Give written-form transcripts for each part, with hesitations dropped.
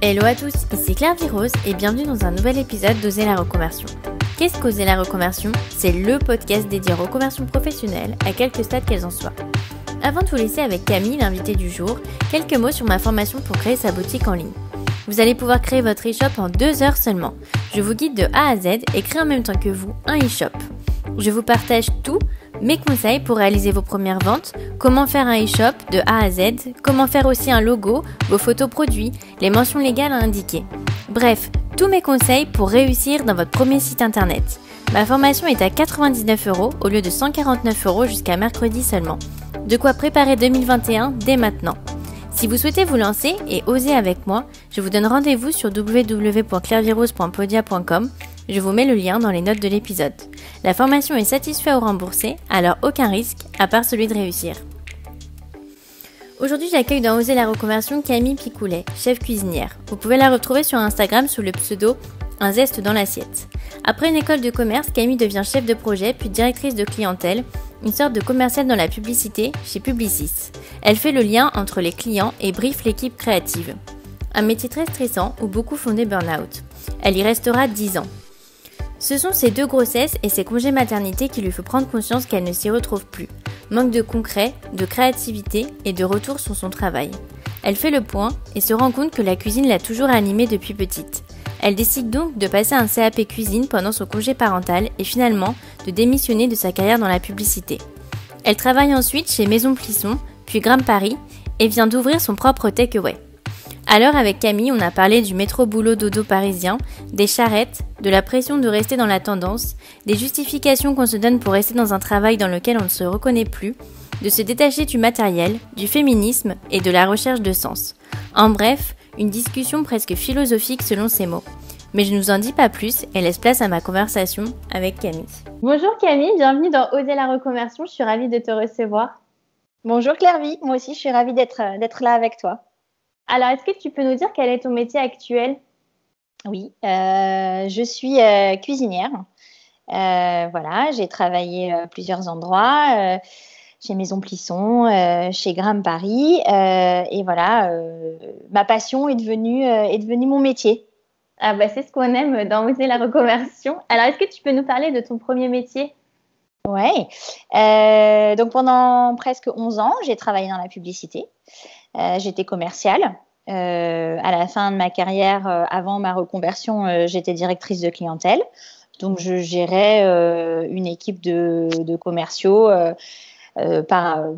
Hello à tous, ici Claire Virose et bienvenue dans un nouvel épisode d'Oser la reconversion. Qu'est-ce qu'Oser la reconversion ? C'est le podcast dédié aux reconversions professionnelles à quelques stades qu'elles en soient. Avant de vous laisser avec Camille, l'invitée du jour, quelques mots sur ma formation pour créer sa boutique en ligne. Vous allez pouvoir créer votre e-shop en 2 heures seulement. Je vous guide de A à Z et créer en même temps que vous un e-shop. Je vous partage tout, mes conseils pour réaliser vos premières ventes, comment faire un e-shop de A à Z, comment faire aussi un logo, vos photos produits, les mentions légales à indiquer. Bref, tous mes conseils pour réussir dans votre premier site internet. Ma formation est à 99 € au lieu de 149 € jusqu'à mercredi seulement. De quoi préparer 2021 dès maintenant. Si vous souhaitez vous lancer et oser avec moi, je vous donne rendez-vous sur www.clairevirose.podia.com. Je vous mets le lien dans les notes de l'épisode. La formation est satisfaite ou remboursée, alors aucun risque, à part celui de réussir. Aujourd'hui, j'accueille dans Oser la reconversion Camille Picoulet, chef cuisinière. Vous pouvez la retrouver sur Instagram sous le pseudo Un zeste dans l'assiette. Après une école de commerce, Camille devient chef de projet puis directrice de clientèle, une sorte de commerciale dans la publicité chez Publicis. Elle fait le lien entre les clients et briefe l'équipe créative. Un métier très stressant où beaucoup font des burn-out. Elle y restera 10 ans. Ce sont ses 2 grossesses et ses congés maternité qui lui font prendre conscience qu'elle ne s'y retrouve plus. Manque de concret, de créativité et de retour sur son travail. Elle fait le point et se rend compte que la cuisine l'a toujours animée depuis petite. Elle décide donc de passer un CAP cuisine pendant son congé parental et finalement de démissionner de sa carrière dans la publicité. Elle travaille ensuite chez Maison Plisson, puis Gram Paris et vient d'ouvrir son propre takeaway. Alors avec Camille, on a parlé du métro boulot dodo parisien, des charrettes, de la pression de rester dans la tendance, des justifications qu'on se donne pour rester dans un travail dans lequel on ne se reconnaît plus, de se détacher du matériel, du féminisme et de la recherche de sens. En bref, une discussion presque philosophique selon ses mots. Mais je ne vous en dis pas plus et laisse place à ma conversation avec Camille. Bonjour Camille, bienvenue dans Oser la reconversion, je suis ravie de te recevoir. Bonjour Claire-Vie, moi aussi je suis ravie d'être là avec toi. Alors, est-ce que tu peux nous dire quel est ton métier actuel ? Oui, je suis cuisinière. Voilà, j'ai travaillé à plusieurs endroits, chez Maison Plisson, chez Gram Paris. Et voilà, ma passion est devenue mon métier. Ah bah c'est ce qu'on aime dans Oser la reconversion. Alors, est-ce que tu peux nous parler de ton premier métier ? Ouais, donc pendant presque 11 ans, j'ai travaillé dans la publicité. J'étais commerciale. À la fin de ma carrière, avant ma reconversion, j'étais directrice de clientèle. Donc, je gérais une équipe de commerciaux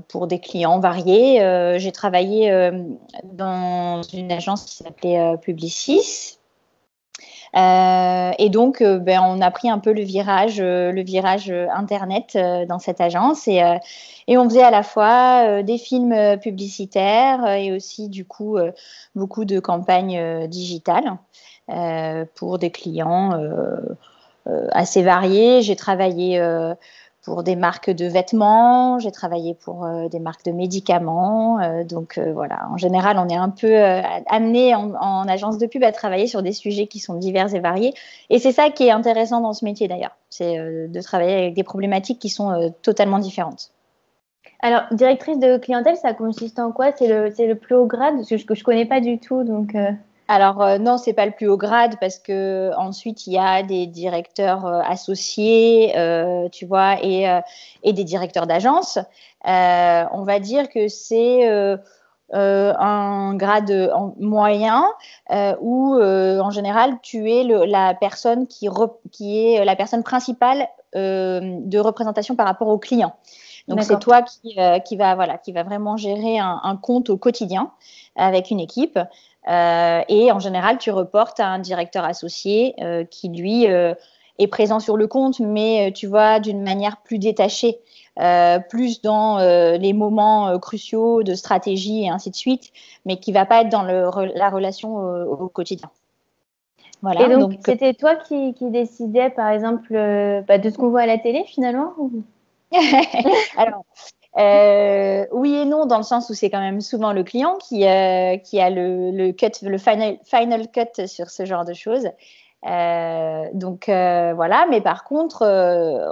pour des clients variés. J'ai travaillé dans une agence qui s'appelait Publicis. Et donc, on a pris un peu le virage Internet dans cette agence et on faisait à la fois des films publicitaires et aussi du coup beaucoup de campagnes digitales pour des clients assez variés. J'ai travaillé pour des marques de vêtements, j'ai travaillé pour des marques de médicaments. Voilà, en général, on est un peu amené en agence de pub à travailler sur des sujets qui sont divers et variés. Et c'est ça qui est intéressant dans ce métier d'ailleurs, c'est de travailler avec des problématiques qui sont totalement différentes. Alors, directrice de clientèle, ça consiste en quoi ? C'est le plus haut grade ? Parce que je ne connais pas du tout, donc… Alors non, c'est pas le plus haut grade parce que ensuite il y a des directeurs associés, tu vois, et des directeurs d'agence. On va dire que c'est un grade moyen où en général tu es la personne qui est la personne principale de représentation par rapport au client. Donc c'est toi qui va vraiment gérer un compte au quotidien avec une équipe. Et en général, tu reportes à un directeur associé qui, lui, est présent sur le compte, mais tu vois, d'une manière plus détachée, plus dans les moments cruciaux de stratégie et ainsi de suite, mais qui ne va pas être dans la relation au quotidien. Voilà, et donc, c'était toi qui décidais, par exemple, de ce qu'on voit à la télé, finalement ou... Alors, oui et non, dans le sens où c'est quand même souvent le client qui a le final cut sur ce genre de choses. Voilà, mais par contre,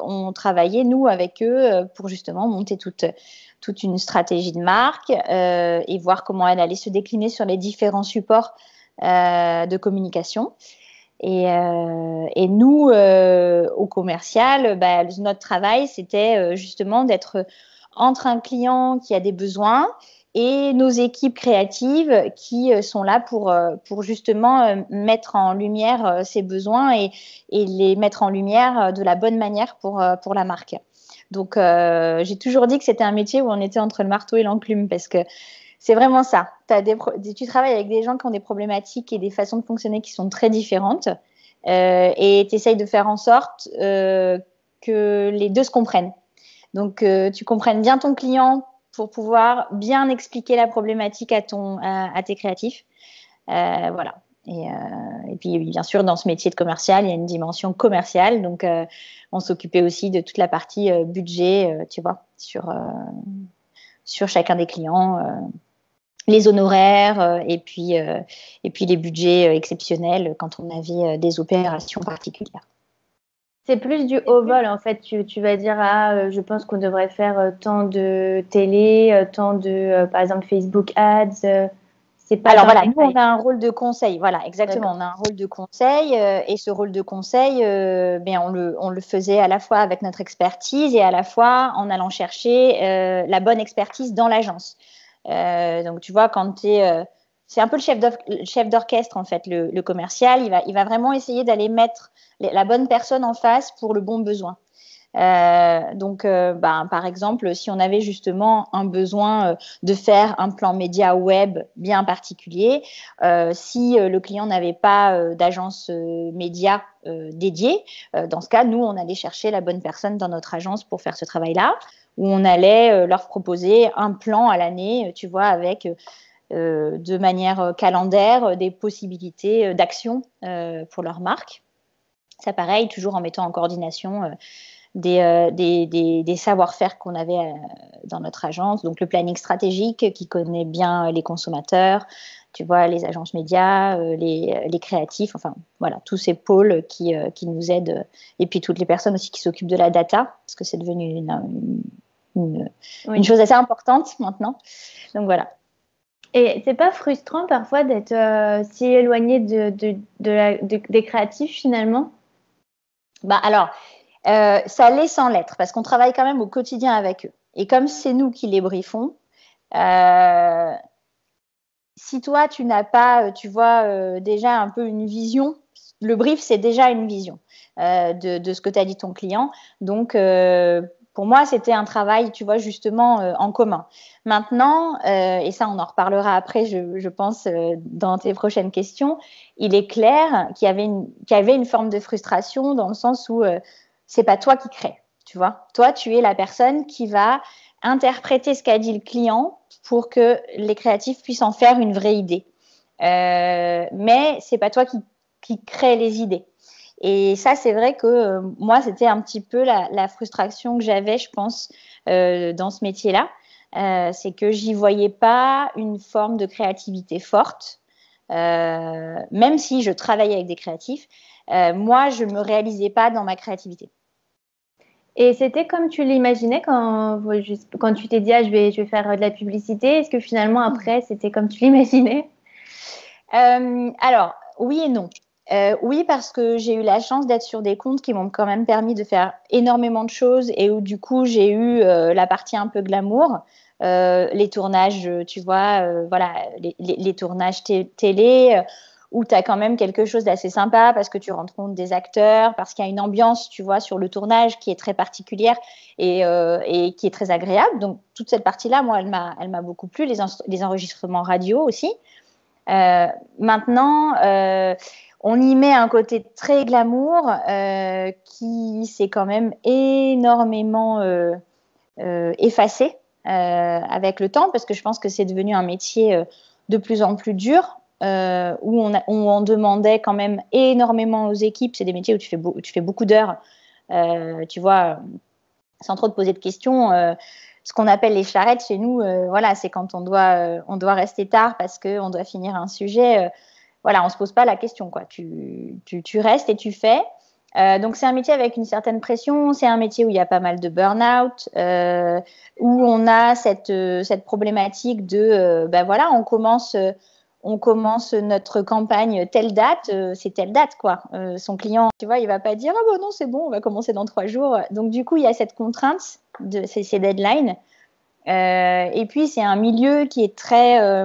on travaillait, nous, avec eux pour justement monter toute une stratégie de marque et voir comment elle allait se décliner sur les différents supports de communication. Et nous, au commercial, notre travail, c'était justement d'être entre un client qui a des besoins et nos équipes créatives qui sont là pour justement mettre en lumière ces besoins et les mettre en lumière de la bonne manière pour la marque. Donc, j'ai toujours dit que c'était un métier où on était entre le marteau et l'enclume parce que c'est vraiment ça. Tu travailles avec des gens qui ont des problématiques et des façons de fonctionner qui sont très différentes et tu essayes de faire en sorte que les deux se comprennent. Donc, tu comprennes bien ton client pour pouvoir bien expliquer la problématique à tes créatifs. Voilà. Et puis, bien sûr, dans ce métier de commercial, il y a une dimension commerciale. Donc, on s'occupait aussi de toute la partie budget, tu vois, sur chacun des clients, les honoraires et puis les budgets exceptionnels quand on avait des opérations particulières. C'est plus du haut vol, en fait. Tu vas dire, je pense qu'on devrait faire tant de télé, tant de, par exemple, Facebook Ads. C'est pas Alors voilà, nous, on a un rôle de conseil. Voilà, exactement. D'accord. On a un rôle de conseil et ce rôle de conseil, on le faisait à la fois avec notre expertise et à la fois en allant chercher la bonne expertise dans l'agence. Donc, tu vois, quand tu es… c'est un peu le chef d'orchestre, en fait, le commercial. Il va vraiment essayer d'aller mettre la bonne personne en face pour le bon besoin. Donc, par exemple, si on avait justement un besoin de faire un plan média web bien particulier, si le client n'avait pas d'agence média dédiée, dans ce cas, nous, on allait chercher la bonne personne dans notre agence pour faire ce travail-là, où on allait leur proposer un plan à l'année, tu vois, avec de manière calendaire des possibilités d'action pour leur marque. Ça, pareil, toujours en mettant en coordination des savoir-faire qu'on avait dans notre agence. Donc, le planning stratégique qui connaît bien les consommateurs, tu vois, les agences médias, les créatifs, enfin, voilà, tous ces pôles qui nous aident. Et puis, toutes les personnes aussi qui s'occupent de la data, parce que c'est devenu une chose assez importante maintenant. Donc, voilà. Et c'est pas frustrant parfois d'être si éloigné des créatifs finalement? Alors, ça l'est sans l'être, parce qu'on travaille quand même au quotidien avec eux. Et comme c'est nous qui les briefons, si toi, tu n'as pas, tu vois, déjà un peu une vision, le brief, c'est déjà une vision de ce que t'as dit ton client. Donc, pour moi, c'était un travail, tu vois, justement, en commun. Maintenant, et ça, on en reparlera après, je pense, dans tes prochaines questions, il est clair qu'il y avait une forme de frustration dans le sens où c'est pas toi qui crée, tu vois. Toi, tu es la personne qui va interpréter ce qu'a dit le client pour que les créatifs puissent en faire une vraie idée. Mais c'est pas toi qui crée les idées. Et ça, c'est vrai que moi, c'était un petit peu la frustration que j'avais, je pense, dans ce métier-là. C'est que j'y voyais pas une forme de créativité forte. Même si je travaillais avec des créatifs, moi, je me réalisais pas dans ma créativité. Et c'était comme tu l'imaginais quand tu t'es dit je vais faire de la publicité. Est-ce que finalement après c'était comme tu l'imaginais? Alors oui et non. Oui, parce que j'ai eu la chance d'être sur des comptes qui m'ont quand même permis de faire énormément de choses et où du coup j'ai eu la partie un peu glamour, les tournages, tu vois, voilà, les tournages télé. Où tu as quand même quelque chose d'assez sympa parce que tu rends compte des acteurs, parce qu'il y a une ambiance, tu vois, sur le tournage qui est très particulière et qui est très agréable. Donc, toute cette partie-là, moi, elle m'a beaucoup plu, les enregistrements radio aussi. Maintenant, on y met un côté très glamour qui s'est quand même énormément effacé avec le temps parce que je pense que c'est devenu un métier de plus en plus dur. Où on demandait quand même énormément aux équipes. C'est des métiers où tu fais beaucoup d'heures, tu vois, sans trop te poser de questions. Ce qu'on appelle les charrettes chez nous, voilà, c'est quand on doit rester tard parce qu'on doit finir un sujet. Voilà, on ne se pose pas la question, quoi. Tu restes et tu fais. Donc, c'est un métier avec une certaine pression. C'est un métier où il y a pas mal de burn-out, où on a cette problématique de, voilà, on commence on commence notre campagne telle date, c'est telle date, quoi. Son client, tu vois, il va pas dire, ah bon, non, c'est bon, on va commencer dans 3 jours. Donc, du coup, il y a cette contrainte de ces deadlines. Et puis, c'est un milieu qui est très,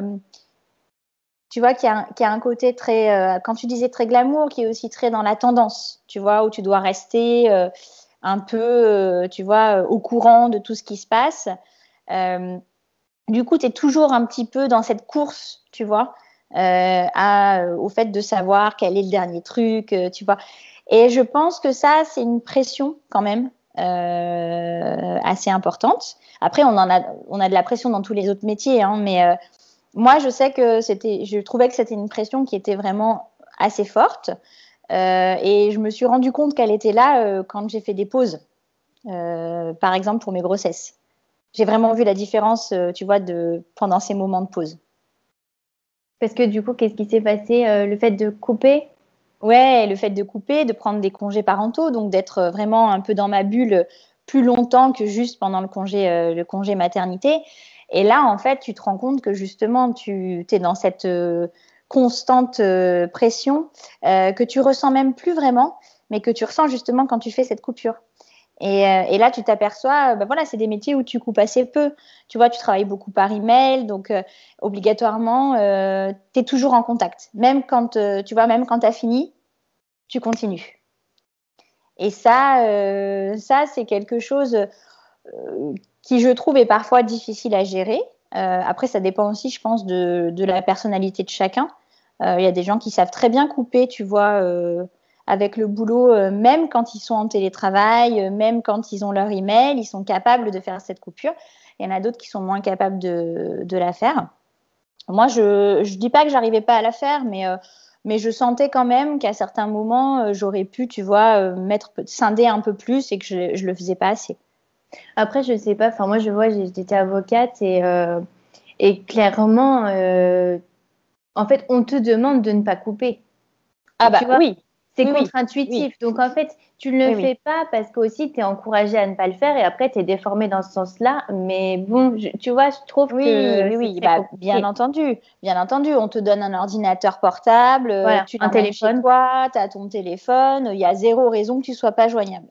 tu vois, qui a un côté très, quand tu disais très glamour, qui est aussi très dans la tendance, tu vois, où tu dois rester un peu, tu vois, au courant de tout ce qui se passe. Du coup, tu es toujours un petit peu dans cette course, tu vois, au fait de savoir quel est le dernier truc, tu vois. Et je pense que ça, c'est une pression quand même assez importante. Après, on a de la pression dans tous les autres métiers, hein, mais moi, je sais que je trouvais que c'était une pression qui était vraiment assez forte. Et je me suis rendu compte qu'elle était là quand j'ai fait des pauses, par exemple pour mes grossesses. J'ai vraiment vu la différence, tu vois, pendant ces moments de pause. Parce que du coup, qu'est-ce qui s'est passé? Le fait de couper? Ouais, le fait de couper, de prendre des congés parentaux, donc d'être vraiment un peu dans ma bulle plus longtemps que juste pendant le congé maternité. Et là, en fait, tu te rends compte que justement, tu es dans cette constante pression que tu ressens même plus vraiment, mais que tu ressens justement quand tu fais cette coupure. Et là, tu t'aperçois, ben voilà, c'est des métiers où tu coupes assez peu. Tu vois, tu travailles beaucoup par email, donc obligatoirement, tu es toujours en contact. Même quand, tu vois, même quand tu as fini, tu continues. Et ça c'est quelque chose qui, je trouve, est parfois difficile à gérer. Après, ça dépend aussi, je pense, de la personnalité de chacun. Il y a des gens qui savent très bien couper, tu vois, avec le boulot, même quand ils sont en télétravail, même quand ils ont leur email, ils sont capables de faire cette coupure. Il y en a d'autres qui sont moins capables de la faire. Moi, je ne dis pas que j'arrivais pas à la faire, mais je sentais quand même qu'à certains moments, j'aurais pu, tu vois, scinder un peu plus et que je le faisais pas assez. Après, je sais pas. Enfin, moi, je vois, j'étais avocate et clairement, en fait, on te demande de ne pas couper. Ah Tu bah vois, oui, c'est oui, oui, contre-intuitif. oui, Donc, en fait, tu ne le oui, oui. fais pas parce qu'aussi, tu es encouragé à ne pas le faire et après, tu es déformé dans ce sens-là. Mais bon, tu vois, je trouve Oui, que oui, c'est oui, très bah, bien compliqué. entendu, bien entendu. On te donne un ordinateur portable, Voilà, tu un l'emmènes chez téléphone. toi, tu as ton téléphone, il y a zéro raison que tu sois pas joignable.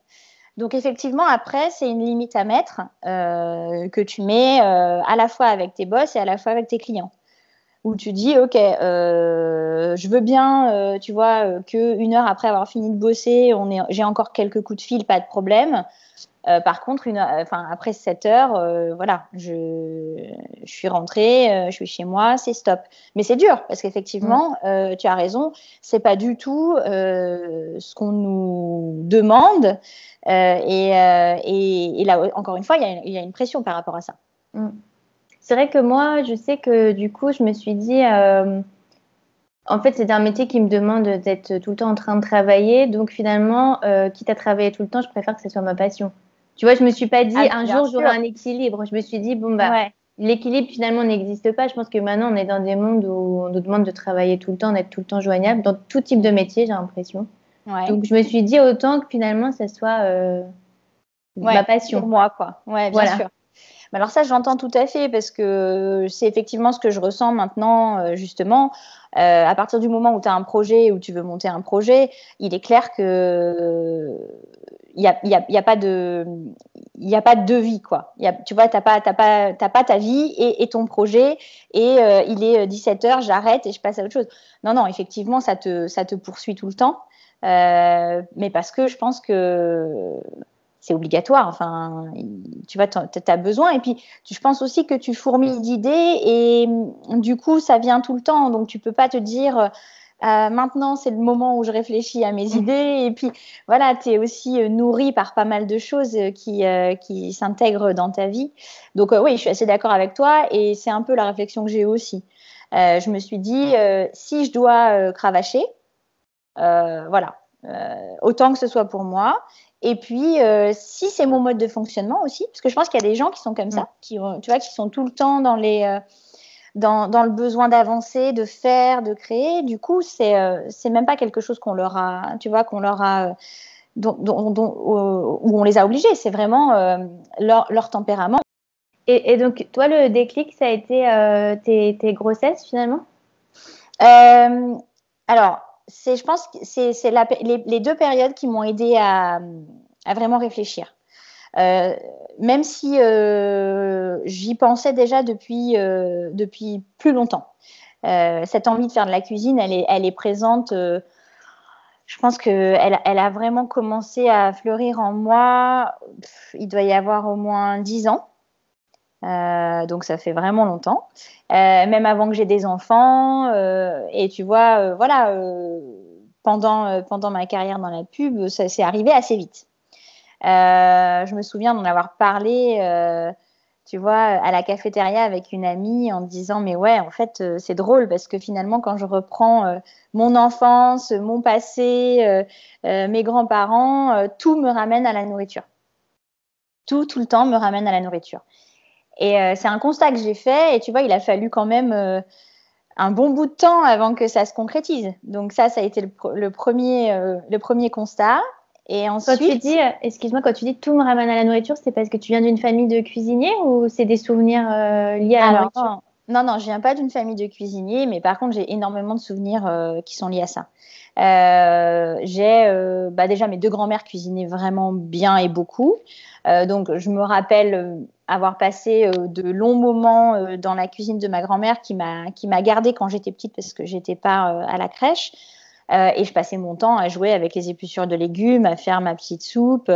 Donc effectivement, après, c'est une limite à mettre que tu mets à la fois avec tes boss et à la fois avec tes clients. Où tu dis, OK, je veux bien, tu vois, qu'une heure après avoir fini de bosser, j'ai encore quelques coups de fil, pas de problème. Par contre, après 7 heures, voilà, je suis rentrée, je suis chez moi, c'est stop. Mais c'est dur parce qu'effectivement, tu as raison, c'est pas du tout ce qu'on nous demande. Et là, encore une fois, il y a une pression par rapport à ça. Mm. C'est vrai que moi, je sais que du coup, je me suis dit, en fait, c'est un métier qui me demande d'être tout le temps en train de travailler. Donc finalement, quitte à travailler tout le temps, je préfère que ce soit ma passion. Tu vois, je me suis pas dit Ah, un bien jour j'aurai sûr. un équilibre. Je me suis dit bon bah Ouais. l'équilibre finalement n'existe pas. Je pense que maintenant on est dans des mondes où on nous demande de travailler tout le temps, d'être tout le temps joignable dans tout type de métier, j'ai l'impression. Ouais. Donc je me suis dit autant que finalement ça soit ma Ouais, pour passion. moi, quoi. Ouais, bien Voilà. sûr. Mais alors ça, j'entends tout à fait parce que c'est effectivement ce que je ressens maintenant, justement. À partir du moment où tu as un projet, où tu veux monter un projet, il est clair que il y a pas de devis, quoi. Tu vois, t'as pas ta vie et ton projet et il est 17 heures, j'arrête et je passe à autre chose. Non, non, effectivement, ça te poursuit tout le temps. Mais parce que je pense que c'est obligatoire. Enfin, tu vois, tu as besoin. Et puis, je pense aussi que tu fourmilles d'idées et du coup, ça vient tout le temps. Donc, tu peux pas te dire maintenant, c'est le moment où je réfléchis à mes idées. Et puis, voilà, tu es aussi nourri par pas mal de choses qui s'intègrent dans ta vie. Donc, oui, je suis assez d'accord avec toi. Et c'est un peu la réflexion que j'ai aussi. Je me suis dit, si je dois cravacher, voilà, autant que ce soit pour moi. Et puis, si c'est mon mode de fonctionnement aussi, parce que je pense qu'il y a des gens qui sont comme ça, tu vois, qui sont tout le temps dans le besoin d'avancer, de faire, de créer. Du coup, c'est même pas quelque chose qu'on leur a, tu vois, où on les a obligés. C'est vraiment leur tempérament. Et donc toi, le déclic, ça a été tes grossesses finalement? Euh, alors, je pense que c'est les deux périodes qui m'ont aidée à vraiment réfléchir. Euh, Même si j'y pensais déjà depuis plus longtemps. Cette envie de faire de la cuisine, elle est présente. Je pense qu'elle a vraiment commencé à fleurir en moi. Il doit y avoir au moins 10 ans. Donc ça fait vraiment longtemps. Même avant que j'ai des enfants. Et tu vois, voilà, pendant ma carrière dans la pub, ça s'est arrivé assez vite. Je me souviens d'en avoir parlé, tu vois, à la cafétéria avec une amie en disant, mais ouais, en fait, c'est drôle parce que finalement, quand je reprends mon enfance, mon passé, mes grands-parents, tout me ramène à la nourriture. Tout le temps me ramène à la nourriture. Et c'est un constat que j'ai fait et tu vois, il a fallu quand même un bon bout de temps avant que ça se concrétise. Donc ça a été le premier constat. Et Quand tu ensuite, dis, excuse-moi, quand tu dis tout me ramène à la nourriture, c'est parce que tu viens d'une famille de cuisiniers ou c'est des souvenirs liés à la alors nourriture? non, je viens pas d'une famille de cuisiniers, mais par contre j'ai énormément de souvenirs qui sont liés à ça. J'ai déjà mes deux grands-mères cuisinaient vraiment bien et beaucoup. Donc je me rappelle avoir passé de longs moments dans la cuisine de ma grand-mère qui m'a gardée quand j'étais petite parce que j'étais pas à la crèche. Et je passais mon temps à jouer avec les épluchures de légumes, à faire ma petite soupe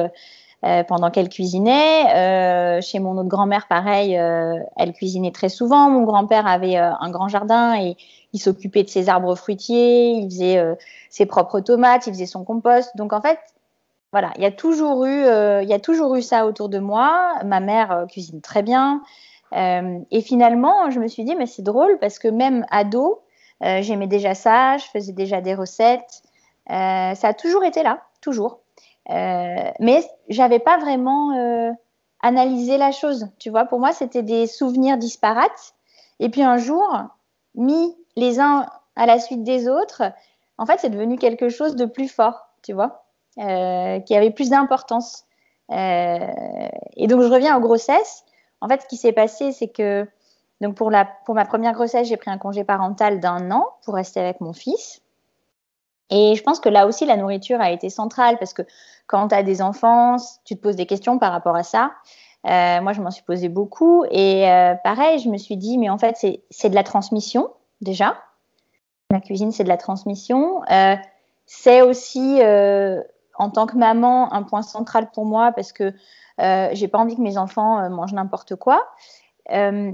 pendant qu'elle cuisinait. Chez mon autre grand-mère, pareil, elle cuisinait très souvent. Mon grand-père avait un grand jardin et il s'occupait de ses arbres fruitiers, il faisait ses propres tomates, il faisait son compost. Donc en fait, voilà, il y a toujours eu ça autour de moi. Ma mère cuisine très bien. Et finalement, je me suis dit, mais c'est drôle parce que même ado, j'aimais déjà ça, je faisais déjà des recettes. Ça a toujours été là, toujours. Mais j'avais pas vraiment analysé la chose. Tu vois, pour moi, c'était des souvenirs disparates. Et puis un jour, mis les uns à la suite des autres, en fait, c'est devenu quelque chose de plus fort, tu vois, qui avait plus d'importance. Et donc, je reviens aux grossesses. En fait, ce qui s'est passé, c'est que donc pour ma première grossesse, j'ai pris un congé parental d'1 an pour rester avec mon fils. Et je pense que là aussi, la nourriture a été centrale parce que quand tu as des enfants, tu te poses des questions par rapport à ça. Moi, je m'en suis posé beaucoup. Et pareil, je me suis dit, mais en fait, c'est de la transmission déjà. La cuisine, c'est de la transmission. C'est aussi, en tant que maman, un point central pour moi parce que j'ai pas envie que mes enfants mangent n'importe quoi. Euh,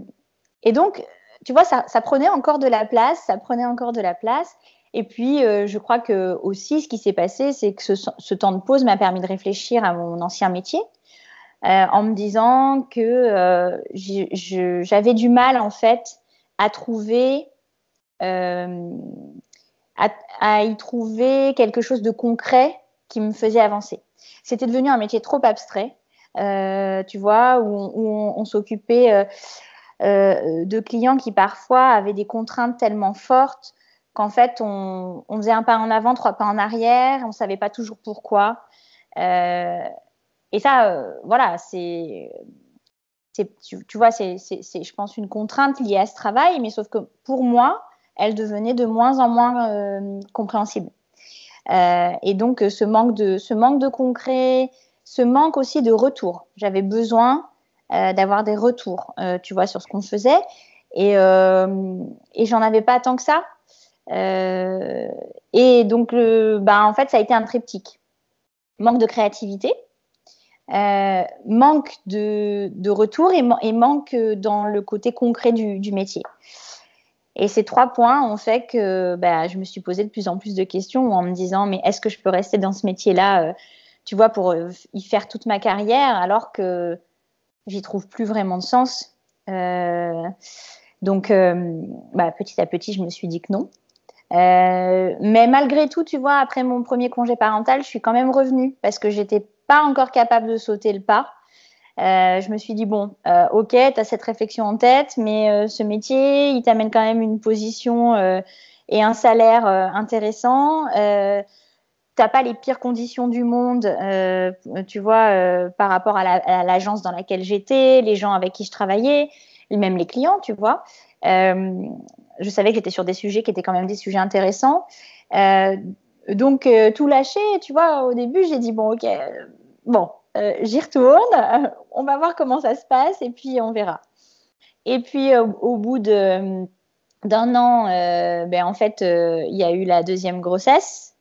et donc, tu vois, ça prenait encore de la place, ça prenait encore de la place. Et puis, je crois que aussi, ce qui s'est passé, c'est que ce temps de pause m'a permis de réfléchir à mon ancien métier, en me disant que j'avais du mal, en fait, à trouver, euh, à, à y trouver quelque chose de concret qui me faisait avancer. C'était devenu un métier trop abstrait, tu vois, où on s'occupait de clients qui parfois avaient des contraintes tellement fortes qu'en fait, on faisait un pas en avant, trois pas en arrière, on ne savait pas toujours pourquoi. Euh, et ça, voilà, tu vois, je pense, une contrainte liée à ce travail, mais sauf que pour moi, elle devenait de moins en moins compréhensible. Et donc, ce manque de concret, ce manque aussi de retour. J'avais besoin d'avoir des retours, tu vois, sur ce qu'on faisait. Et j'en avais pas tant que ça. Et donc, en fait, ça a été un triptyque. Manque de créativité, manque de retour et manque dans le côté concret du métier. Et ces 3 points ont fait que je me suis posé de plus en plus de questions en me disant, mais est-ce que je peux rester dans ce métier-là, tu vois, pour y faire toute ma carrière, alors que j'y trouve plus vraiment de sens. Donc, petit à petit, je me suis dit que non. Mais malgré tout, tu vois, après mon premier congé parental, je suis quand même revenue parce que j'étais pas encore capable de sauter le pas. Je me suis dit, bon, ok, tu as cette réflexion en tête, mais ce métier, il t'amène quand même une position et un salaire intéressant. T'as pas les pires conditions du monde, tu vois, par rapport à l'agence dans laquelle j'étais, les gens avec qui je travaillais. même les clients, tu vois. Je savais que j'étais sur des sujets qui étaient quand même des sujets intéressants. Donc, tout lâché, tu vois, au début, j'ai dit, bon, ok, bon, j'y retourne, on va voir comment ça se passe et puis on verra. Et puis, au bout d'un an, en fait, il y a eu la deuxième grossesse.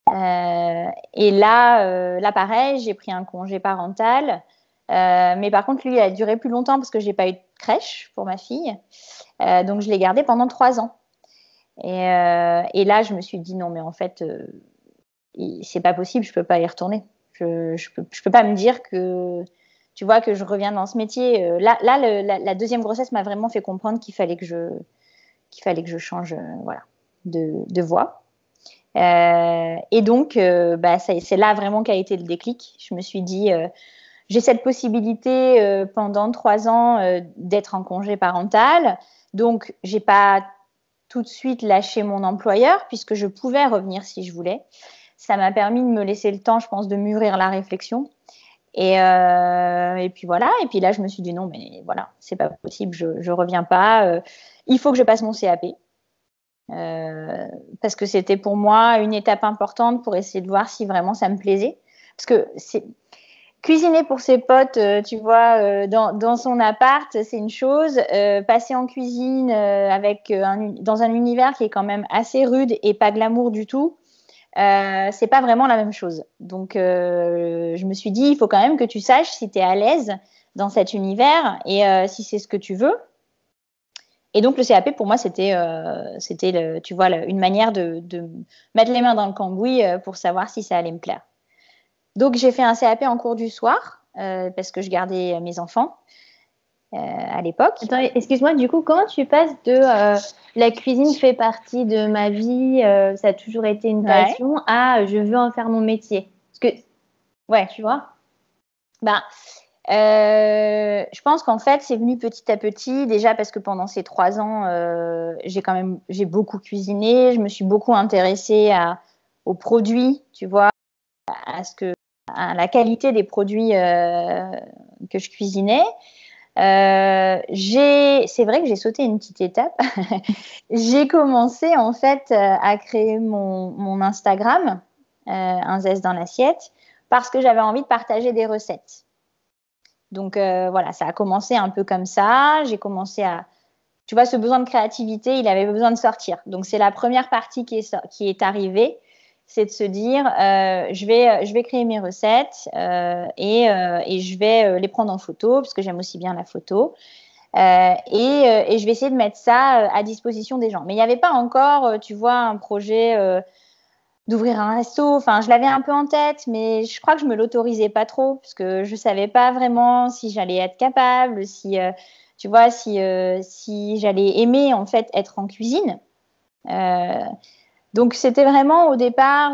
Et là, pareil, j'ai pris un congé parental. Mais par contre, lui, il a duré plus longtemps parce que j'ai pas eu de crèche pour ma fille. Donc, je l'ai gardé pendant 3 ans. Et là, je me suis dit non, mais en fait, c'est pas possible, je peux pas y retourner. Je peux pas me dire que, tu vois, que je reviens dans ce métier. La deuxième grossesse m'a vraiment fait comprendre qu'il fallait que je change, voilà, de voie. Et donc, c'est là vraiment qu'a été le déclic. Je me suis dit, j'ai cette possibilité pendant 3 ans d'être en congé parental. Donc, j'ai pas tout de suite lâché mon employeur puisque je pouvais revenir si je voulais. Ça m'a permis de me laisser le temps, je pense, de mûrir la réflexion. Et puis voilà. Et puis là, je me suis dit non, mais voilà, c'est pas possible, je reviens pas. Il faut que je passe mon CAP. Parce que c'était pour moi une étape importante pour essayer de voir si vraiment ça me plaisait. Parce que cuisiner pour ses potes, tu vois, dans son appart, c'est une chose. Passer en cuisine dans un univers qui est quand même assez rude et pas glamour du tout, c'est pas vraiment la même chose. Donc, je me suis dit, il faut quand même que tu saches si tu es à l'aise dans cet univers et si c'est ce que tu veux. Et donc, le CAP, pour moi, c'était tu vois, une manière de mettre les mains dans le cambouis pour savoir si ça allait me plaire. Donc, j'ai fait un CAP en cours du soir parce que je gardais mes enfants à l'époque. Attends, excuse-moi, du coup, comment tu passes de la cuisine fait partie de ma vie, ça a toujours été une passion, à je veux en faire mon métier? Parce que, ouais, tu vois, je pense qu'en fait, c'est venu petit à petit. Déjà parce que pendant ces 3 ans, j'ai beaucoup cuisiné. Je me suis beaucoup intéressée aux produits, tu vois, à la qualité des produits que je cuisinais. C'est vrai que j'ai sauté une petite étape. J'ai commencé en fait à créer mon Instagram, un zeste dans l'assiette, parce que j'avais envie de partager des recettes. Donc voilà, ça a commencé un peu comme ça. J'ai commencé tu vois, ce besoin de créativité, il avait besoin de sortir. Donc c'est la première partie qui est arrivée, c'est de se dire, je vais créer mes recettes et je vais les prendre en photo parce que j'aime aussi bien la photo. Et je vais essayer de mettre ça à disposition des gens. Mais il n'y avait pas encore, tu vois, un projet d'ouvrir un resto. Enfin, je l'avais un peu en tête, mais je crois que je me l'autorisais pas trop parce que je savais pas vraiment si j'allais être capable, si tu vois, si j'allais aimer en fait être en cuisine. Donc c'était vraiment au départ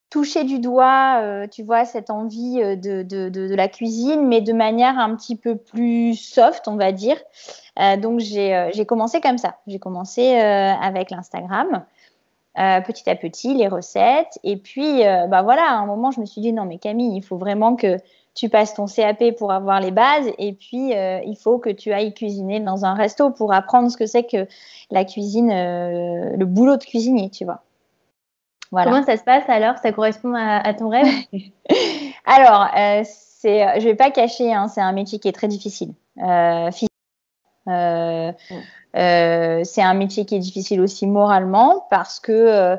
toucher du doigt, tu vois, cette envie de la cuisine, mais de manière un petit peu plus soft, on va dire. Donc j'ai commencé comme ça. J'ai commencé avec l'Instagram. Petit à petit, les recettes. Et puis, voilà, à un moment, je me suis dit, non, mais Camille, il faut vraiment que tu passes ton CAP pour avoir les bases. Et puis, il faut que tu ailles cuisiner dans un resto pour apprendre ce que c'est que la cuisine, le boulot de cuisinier, tu vois. Voilà. Comment ça se passe alors? Ça correspond à ton rêve? Alors, je vais pas cacher, hein, c'est un métier qui est très difficile. C'est un métier qui est difficile aussi moralement parce que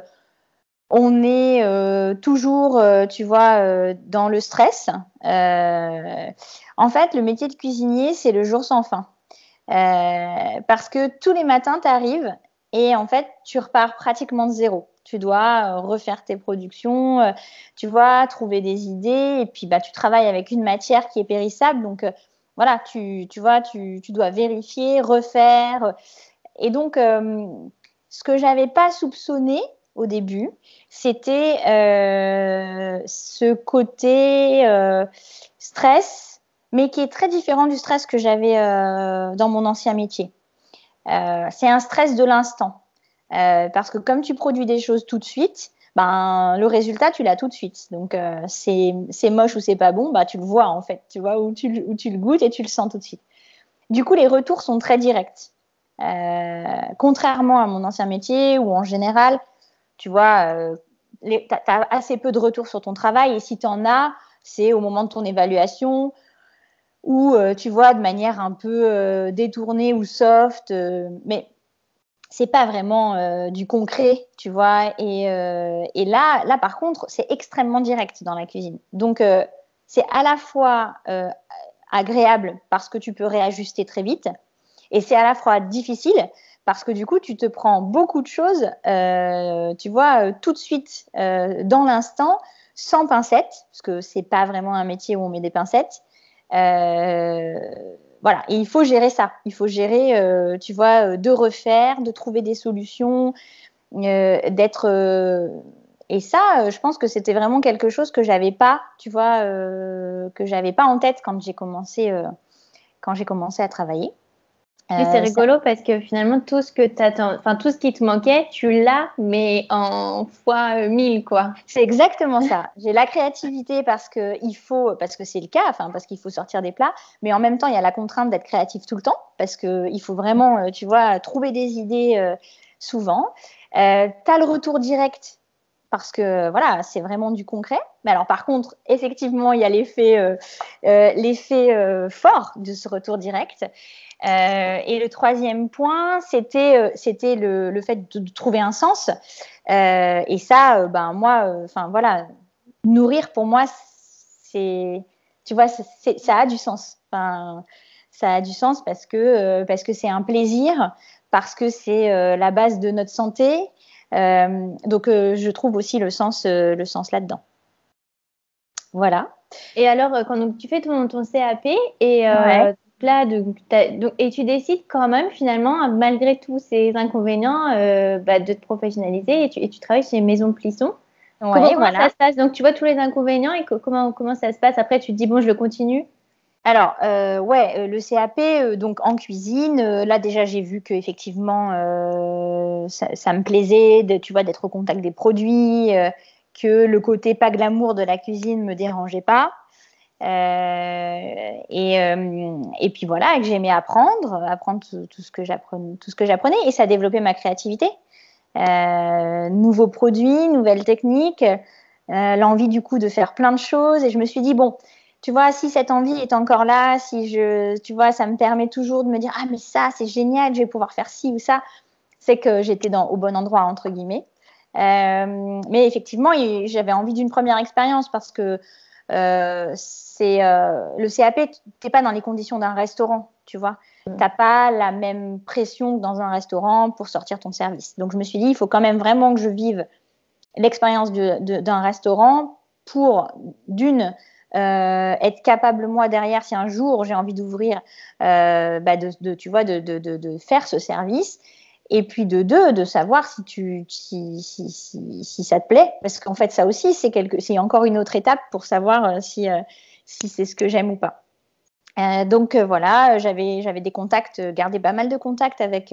on est toujours, tu vois, dans le stress. En fait, le métier de cuisinier, c'est le jour sans fin. Parce que tous les matins, tu arrives et en fait, tu repars pratiquement de zéro. Tu dois refaire tes productions, tu vois, trouver des idées et puis tu travailles avec une matière qui est périssable. Donc, voilà, tu vois, tu dois vérifier, refaire. Et donc, ce que j'avais pas soupçonné au début, c'était ce côté stress, mais qui est très différent du stress que j'avais dans mon ancien métier. C'est un stress de l'instant. Parce que comme tu produis des choses tout de suite, le résultat, tu l'as tout de suite. Donc, c'est moche ou c'est pas bon, tu le vois en fait. Tu vois, ou tu le goûtes et tu le sens tout de suite. Du coup, les retours sont très directs. Contrairement à mon ancien métier où en général, tu vois, tu as assez peu de retours sur ton travail et si tu en as, c'est au moment de ton évaluation ou tu vois de manière un peu détournée ou soft, mais c'est pas vraiment du concret, tu vois. Et là, par contre, c'est extrêmement direct dans la cuisine. Donc, c'est à la fois agréable parce que tu peux réajuster très vite et c'est à la fois difficile parce que du coup, tu te prends beaucoup de choses, tu vois, tout de suite, dans l'instant, sans pincettes, parce que c'est pas vraiment un métier où on met des pincettes. Voilà, et il faut gérer ça. Il faut gérer, tu vois, de refaire, de trouver des solutions, d'être. Et ça, je pense que c'était vraiment quelque chose que j'avais pas, tu vois, que j'avais pas en tête quand j'ai commencé à travailler. Oui, c'est rigolo parce que finalement, tout ce que enfin, tout ce qui te manquait, tu l'as, mais en fois 1000, quoi. C'est exactement ça. J'ai la créativité parce que c'est le cas, enfin, parce qu'il faut sortir des plats, mais en même temps, il y a la contrainte d'être créatif tout le temps parce qu'il faut vraiment, tu vois, trouver des idées souvent. Tu as le retour direct parce que voilà, c'est vraiment du concret. Mais alors, par contre, effectivement, il y a l'effet fort de ce retour direct. Et le troisième point, c'était le fait de trouver un sens. Et ça, ben moi, enfin voilà, nourrir pour moi, c'est, tu vois, ça a du sens. Enfin, ça a du sens parce que c'est un plaisir, parce que c'est la base de notre santé. Donc, je trouve aussi le sens là-dedans. Voilà. Et alors, quand donc, tu fais ton CAP et Ouais. là, et tu décides quand même finalement, malgré tous ces inconvénients, de te professionnaliser et tu travailles chez Maison Plisson. Ouais, Comment ça voilà. se passe? Donc, tu vois tous les inconvénients et comment ça se passe? Après, tu te dis, bon, je continue. Alors, ouais, le CAP, donc en cuisine, là déjà j'ai vu que effectivement ça me plaisait, tu vois, d'être au contact des produits, que le côté pas glamour de la cuisine me dérangeait pas. Et puis voilà, que j'aimais apprendre tout ce que j'apprenais, et ça développait ma créativité. Nouveaux produits, nouvelles techniques, l'envie du coup de faire plein de choses. Et je me suis dit, bon, tu vois, si cette envie est encore là, tu vois, ça me permet toujours de me dire, ah, mais ça, c'est génial, je vais pouvoir faire ci ou ça, c'est que j'étais au bon endroit, entre guillemets. Mais effectivement, j'avais envie d'une première expérience parce que le CAP, tu n'es pas dans les conditions d'un restaurant, tu vois. Tu n'as pas la même pression que dans un restaurant pour sortir ton service. Donc, je me suis dit, il faut quand même vraiment que je vive l'expérience d'un restaurant pour, être capable, moi, derrière, si un jour j'ai envie d'ouvrir, tu vois, de faire ce service. Et puis de deux, de savoir si ça te plaît. Parce qu'en fait, ça aussi, c'est encore une autre étape pour savoir si c'est ce que j'aime ou pas. Donc voilà, j'avais des contacts, gardé pas mal de contacts avec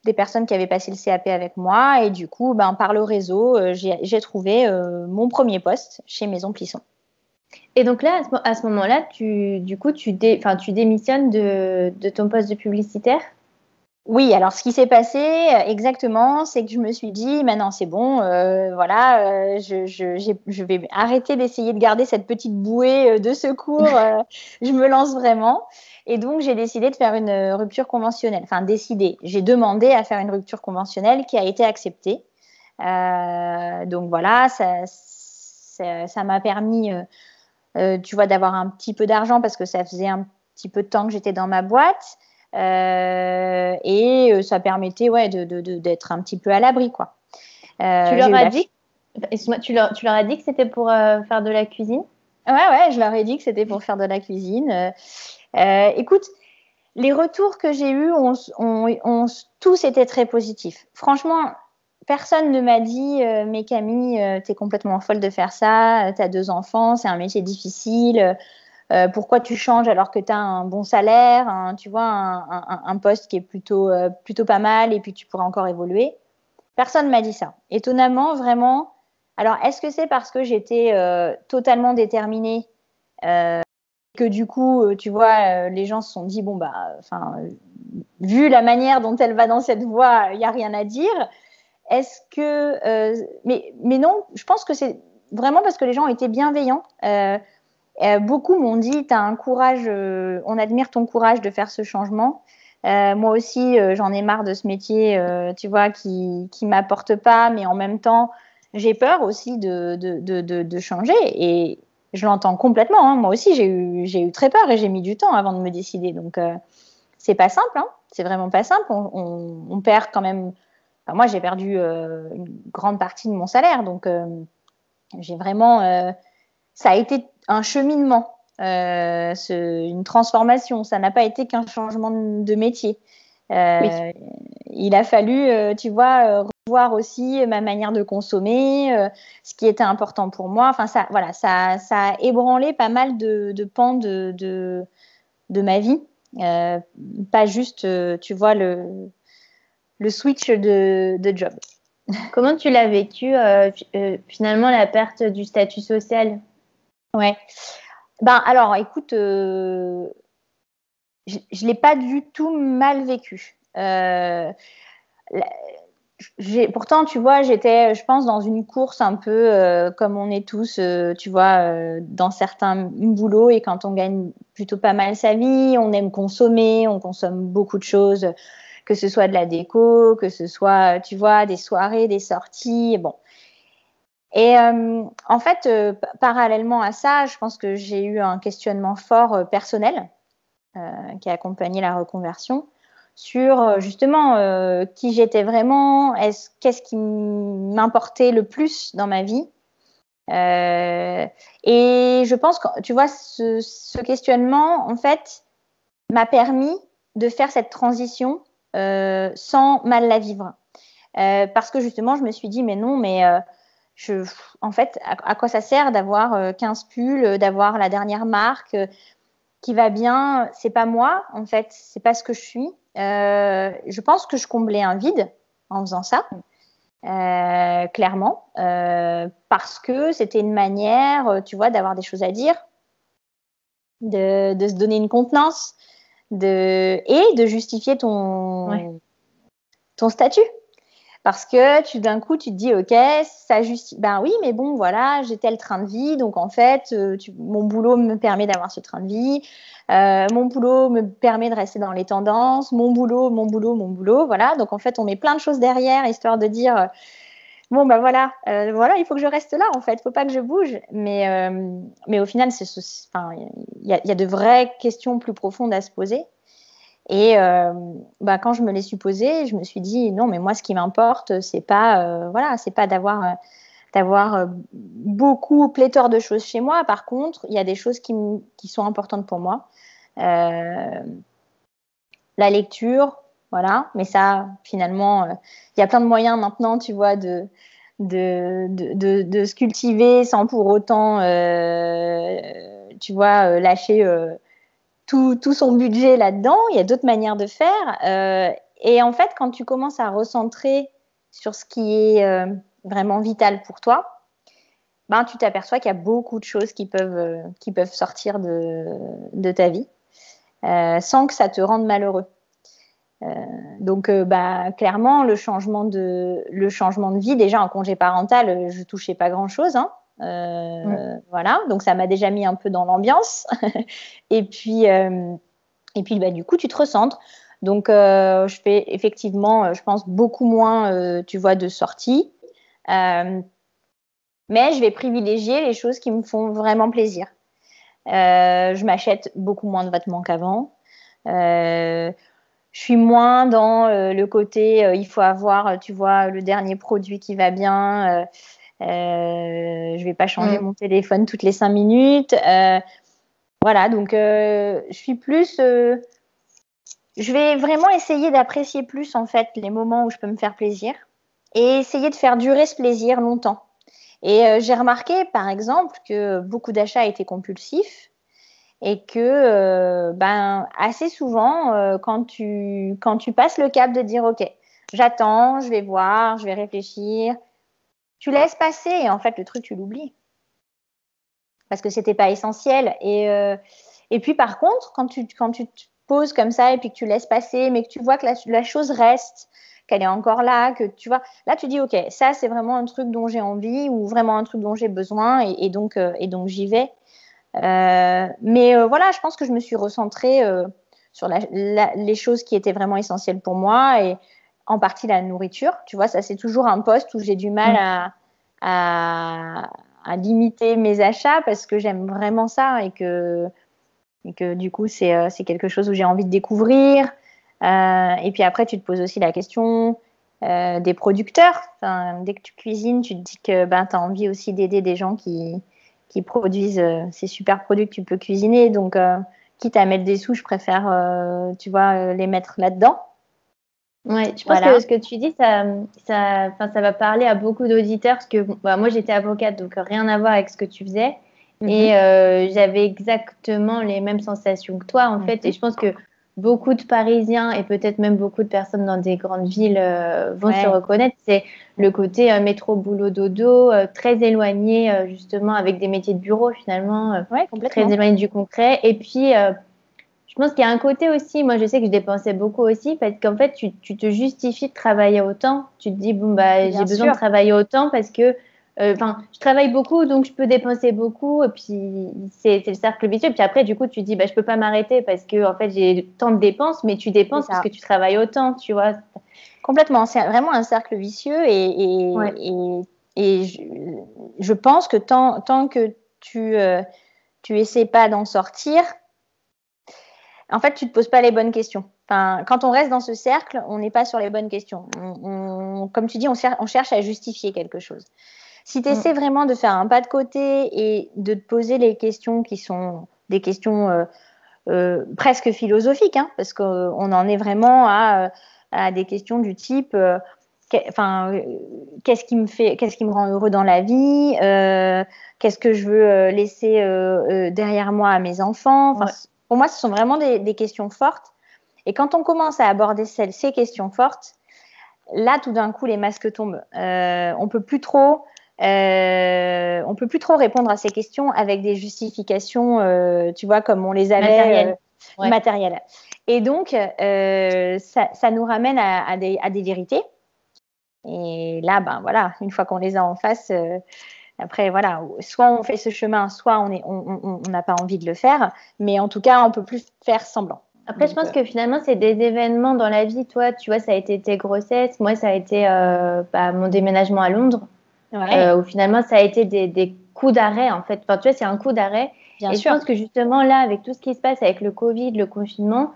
des personnes qui avaient passé le CAP avec moi. Et du coup, par le réseau, j'ai trouvé mon premier poste chez Maison Plisson. Et donc là, à ce moment-là, tu démissionnes de ton poste de publicitaire? Oui, alors ce qui s'est passé exactement, c'est que je me suis dit, maintenant c'est bon, voilà, je vais arrêter d'essayer de garder cette petite bouée de secours, je me lance vraiment. Et donc j'ai décidé de faire une rupture conventionnelle. Enfin, décidé, j'ai demandé à faire une rupture conventionnelle qui a été acceptée. Donc voilà, ça m'a permis, tu vois, d'avoir un petit peu d'argent parce que ça faisait un petit peu de temps que j'étais dans ma boîte. Et ça permettait d'être un petit peu à l'abri, quoi. Tu J'ai leur eu as la dit, excuse-moi, tu leur as dit que c'était pour faire de la cuisine? Ouais, je leur ai dit que c'était pour faire de la cuisine. Écoute, les retours que j'ai eus tous été très positifs. Franchement, personne ne m'a dit mais Camille, t'es complètement folle de faire ça, t'as 2 enfants, c'est un métier difficile. Pourquoi tu changes alors que tu as un bon salaire, tu vois, un poste qui est plutôt pas mal et puis tu pourras encore évoluer. Personne ne m'a dit ça. Étonnamment, vraiment. Alors, est-ce que c'est parce que j'étais totalement déterminée que du coup, tu vois, les gens se sont dit, bon, vu la manière dont elle va dans cette voie, il n'y a rien à dire. Est-ce que... mais non, je pense que c'est vraiment parce que les gens ont été bienveillants. Beaucoup m'ont dit, tu as un courage, on admire ton courage de faire ce changement. Moi aussi, j'en ai marre de ce métier, tu vois, qui m'apporte pas, mais en même temps, j'ai peur aussi de changer. Et je l'entends complètement. Hein. Moi aussi, j'ai eu très peur et j'ai mis du temps avant de me décider. Donc, c'est pas simple. Hein. C'est vraiment pas simple. On perd quand même. Enfin, moi, j'ai perdu une grande partie de mon salaire. Donc, j'ai vraiment. Ça a été un cheminement, une transformation. Ça n'a pas été qu'un changement de métier. Oui. Il a fallu, tu vois, revoir aussi ma manière de consommer, ce qui était important pour moi. Enfin, ça, voilà, ça a ébranlé pas mal de pans de ma vie. Pas juste, tu vois, le switch de job. Comment tu l'as vécu, finalement, la perte du statut social? Ouais. Ben, alors, écoute, je ne l'ai pas du tout mal vécu. Pourtant, tu vois, j'étais, je pense, dans une course un peu comme on est tous, tu vois, dans certains boulots. Et quand on gagne plutôt pas mal sa vie, on aime consommer, on consomme beaucoup de choses, que ce soit de la déco, que ce soit, tu vois, des soirées, des sorties. Bon. Et en fait, parallèlement à ça, je pense que j'ai eu un questionnement fort personnel qui a accompagné la reconversion sur justement qui j'étais vraiment, qu'est-ce qui m'importait le plus dans ma vie. Et je pense que, tu vois, ce questionnement, en fait, m'a permis de faire cette transition sans mal la vivre. Parce que justement, je me suis dit, mais non, mais en fait, à quoi ça sert d'avoir 15 pulls, d'avoir la dernière marque qui va bien? C'est pas moi, en fait, c'est pas ce que je suis. Je pense que je comblais un vide en faisant ça, clairement, parce que c'était une manière, tu vois, d'avoir des choses à dire, de se donner une contenance, et de justifier ton statut. Parce que d'un coup, tu te dis, OK, ça justifie. Ben oui, mais bon, voilà, j'ai tel train de vie. Donc, en fait, mon boulot me permet d'avoir ce train de vie. Mon boulot me permet de rester dans les tendances. Mon boulot. Voilà. Donc, en fait, on met plein de choses derrière, histoire de dire, bon, ben voilà, il faut que je reste là, en fait. Il ne faut pas que je bouge. Mais au final, il y a de vraies questions plus profondes à se poser. Et quand je me l'ai supposé, je me suis dit non, mais moi, ce qui m'importe, c'est pas, c'est pas d'avoir beaucoup pléthore de choses chez moi. Par contre, il y a des choses qui sont importantes pour moi. La lecture, voilà. Mais ça, finalement, il y a plein de moyens maintenant, tu vois, de se cultiver sans pour autant, tu vois, lâcher tout son budget là-dedans. Il y a d'autres manières de faire. Et en fait, quand tu commences à recentrer sur ce qui est vraiment vital pour toi, tu t'aperçois qu'il y a beaucoup de choses qui peuvent sortir de ta vie sans que ça te rende malheureux. Donc, clairement, le changement de vie, déjà en congé parental, je touchais pas grand-chose. Hein. Voilà, donc ça m'a déjà mis un peu dans l'ambiance. Et puis, du coup, tu te recentres. Donc, je fais effectivement, je pense, beaucoup moins, tu vois, de sorties. Mais je vais privilégier les choses qui me font vraiment plaisir. Je m'achète beaucoup moins de vêtements qu'avant. Je suis moins dans le côté, il faut avoir, tu vois, le dernier produit qui va bien. Je vais pas changer mon téléphone toutes les 5 minutes. Voilà, donc je suis plus... je vais vraiment essayer d'apprécier plus, en fait, les moments où je peux me faire plaisir et essayer de faire durer ce plaisir longtemps. Et j'ai remarqué, par exemple, que beaucoup d'achats étaient compulsifs et que, assez souvent, quand tu passes le cap de dire, OK, j'attends, je vais voir, je vais réfléchir, tu laisses passer et en fait, le truc, tu l'oublies. Parce que c'était pas essentiel. Et puis par contre, quand tu te poses comme ça et puis que tu laisses passer, mais que tu vois que la chose reste, qu'elle est encore là, que tu vois, là tu dis ok, ça c'est vraiment un truc dont j'ai envie ou vraiment un truc dont j'ai besoin et donc j'y vais. Voilà, je pense que je me suis recentrée sur les choses qui étaient vraiment essentielles pour moi et en partie la nourriture. Tu vois, ça c'est toujours un poste où j'ai du mal à limiter mes achats parce que j'aime vraiment ça et que du coup c'est quelque chose où j'ai envie de découvrir. Et puis après, tu te poses aussi la question des producteurs. Enfin, dès que tu cuisines, tu te dis que ben, tu as envie aussi d'aider des gens qui produisent ces super produits que tu peux cuisiner. Donc, quitte à mettre des sous, je préfère, tu vois, les mettre là-dedans. Ouais, je pense Voilà. que ce que tu dis, ça va parler à beaucoup d'auditeurs parce que moi j'étais avocate, donc rien à voir avec ce que tu faisais. Et j'avais exactement les mêmes sensations que toi, en fait. Et je pense que beaucoup de Parisiens et peut-être même beaucoup de personnes dans des grandes villes vont se reconnaître. C'est le côté métro, boulot, dodo, très éloigné, justement, avec des métiers de bureau, finalement, très éloigné du concret. Et puis, je pense qu'il y a un côté aussi, moi je sais que je dépensais beaucoup aussi, parce qu'en fait, tu te justifies de travailler autant. Tu te dis, bon, bah, j'ai besoin de travailler autant parce que je travaille beaucoup, donc je peux dépenser beaucoup, et puis c'est le cercle vicieux. Et puis après, du coup, tu te dis, bah, je peux pas m'arrêter parce que en fait, j'ai tant de dépenses, mais tu dépenses parce que tu travailles autant, tu vois. Complètement, c'est vraiment un cercle vicieux et je pense que tant que tu essaies pas d'en sortir, en fait, tu te poses pas les bonnes questions. Enfin, quand on reste dans ce cercle, on n'est pas sur les bonnes questions. Comme tu dis, on cherche à justifier quelque chose. Si tu essaies vraiment de faire un pas de côté et de te poser les questions qui sont des questions presque philosophiques, hein, parce qu'on en est vraiment à des questions du type qu'est-ce qui me rend heureux dans la vie, qu'est-ce que je veux laisser derrière moi à mes enfants. Pour moi, ce sont vraiment des questions fortes. Et quand on commence à aborder ces questions fortes, là, tout d'un coup, les masques tombent. On peut plus trop répondre à ces questions avec des justifications, tu vois, comme on les avait matérielles. Et donc, ça nous ramène à des vérités. Et là, ben voilà, une fois qu'on les a en face, après voilà, soit on fait ce chemin, soit on n'a pas envie de le faire, mais en tout cas, on peut plus faire semblant. Après, je pense que finalement, c'est des événements dans la vie. Toi, tu vois, ça a été tes grossesses. Moi, ça a été mon déménagement à Londres. Où finalement, ça a été des coups d'arrêt, en fait. Enfin, tu vois, c'est un coup d'arrêt. Et je pense que justement, là, avec tout ce qui se passe avec le Covid, le confinement,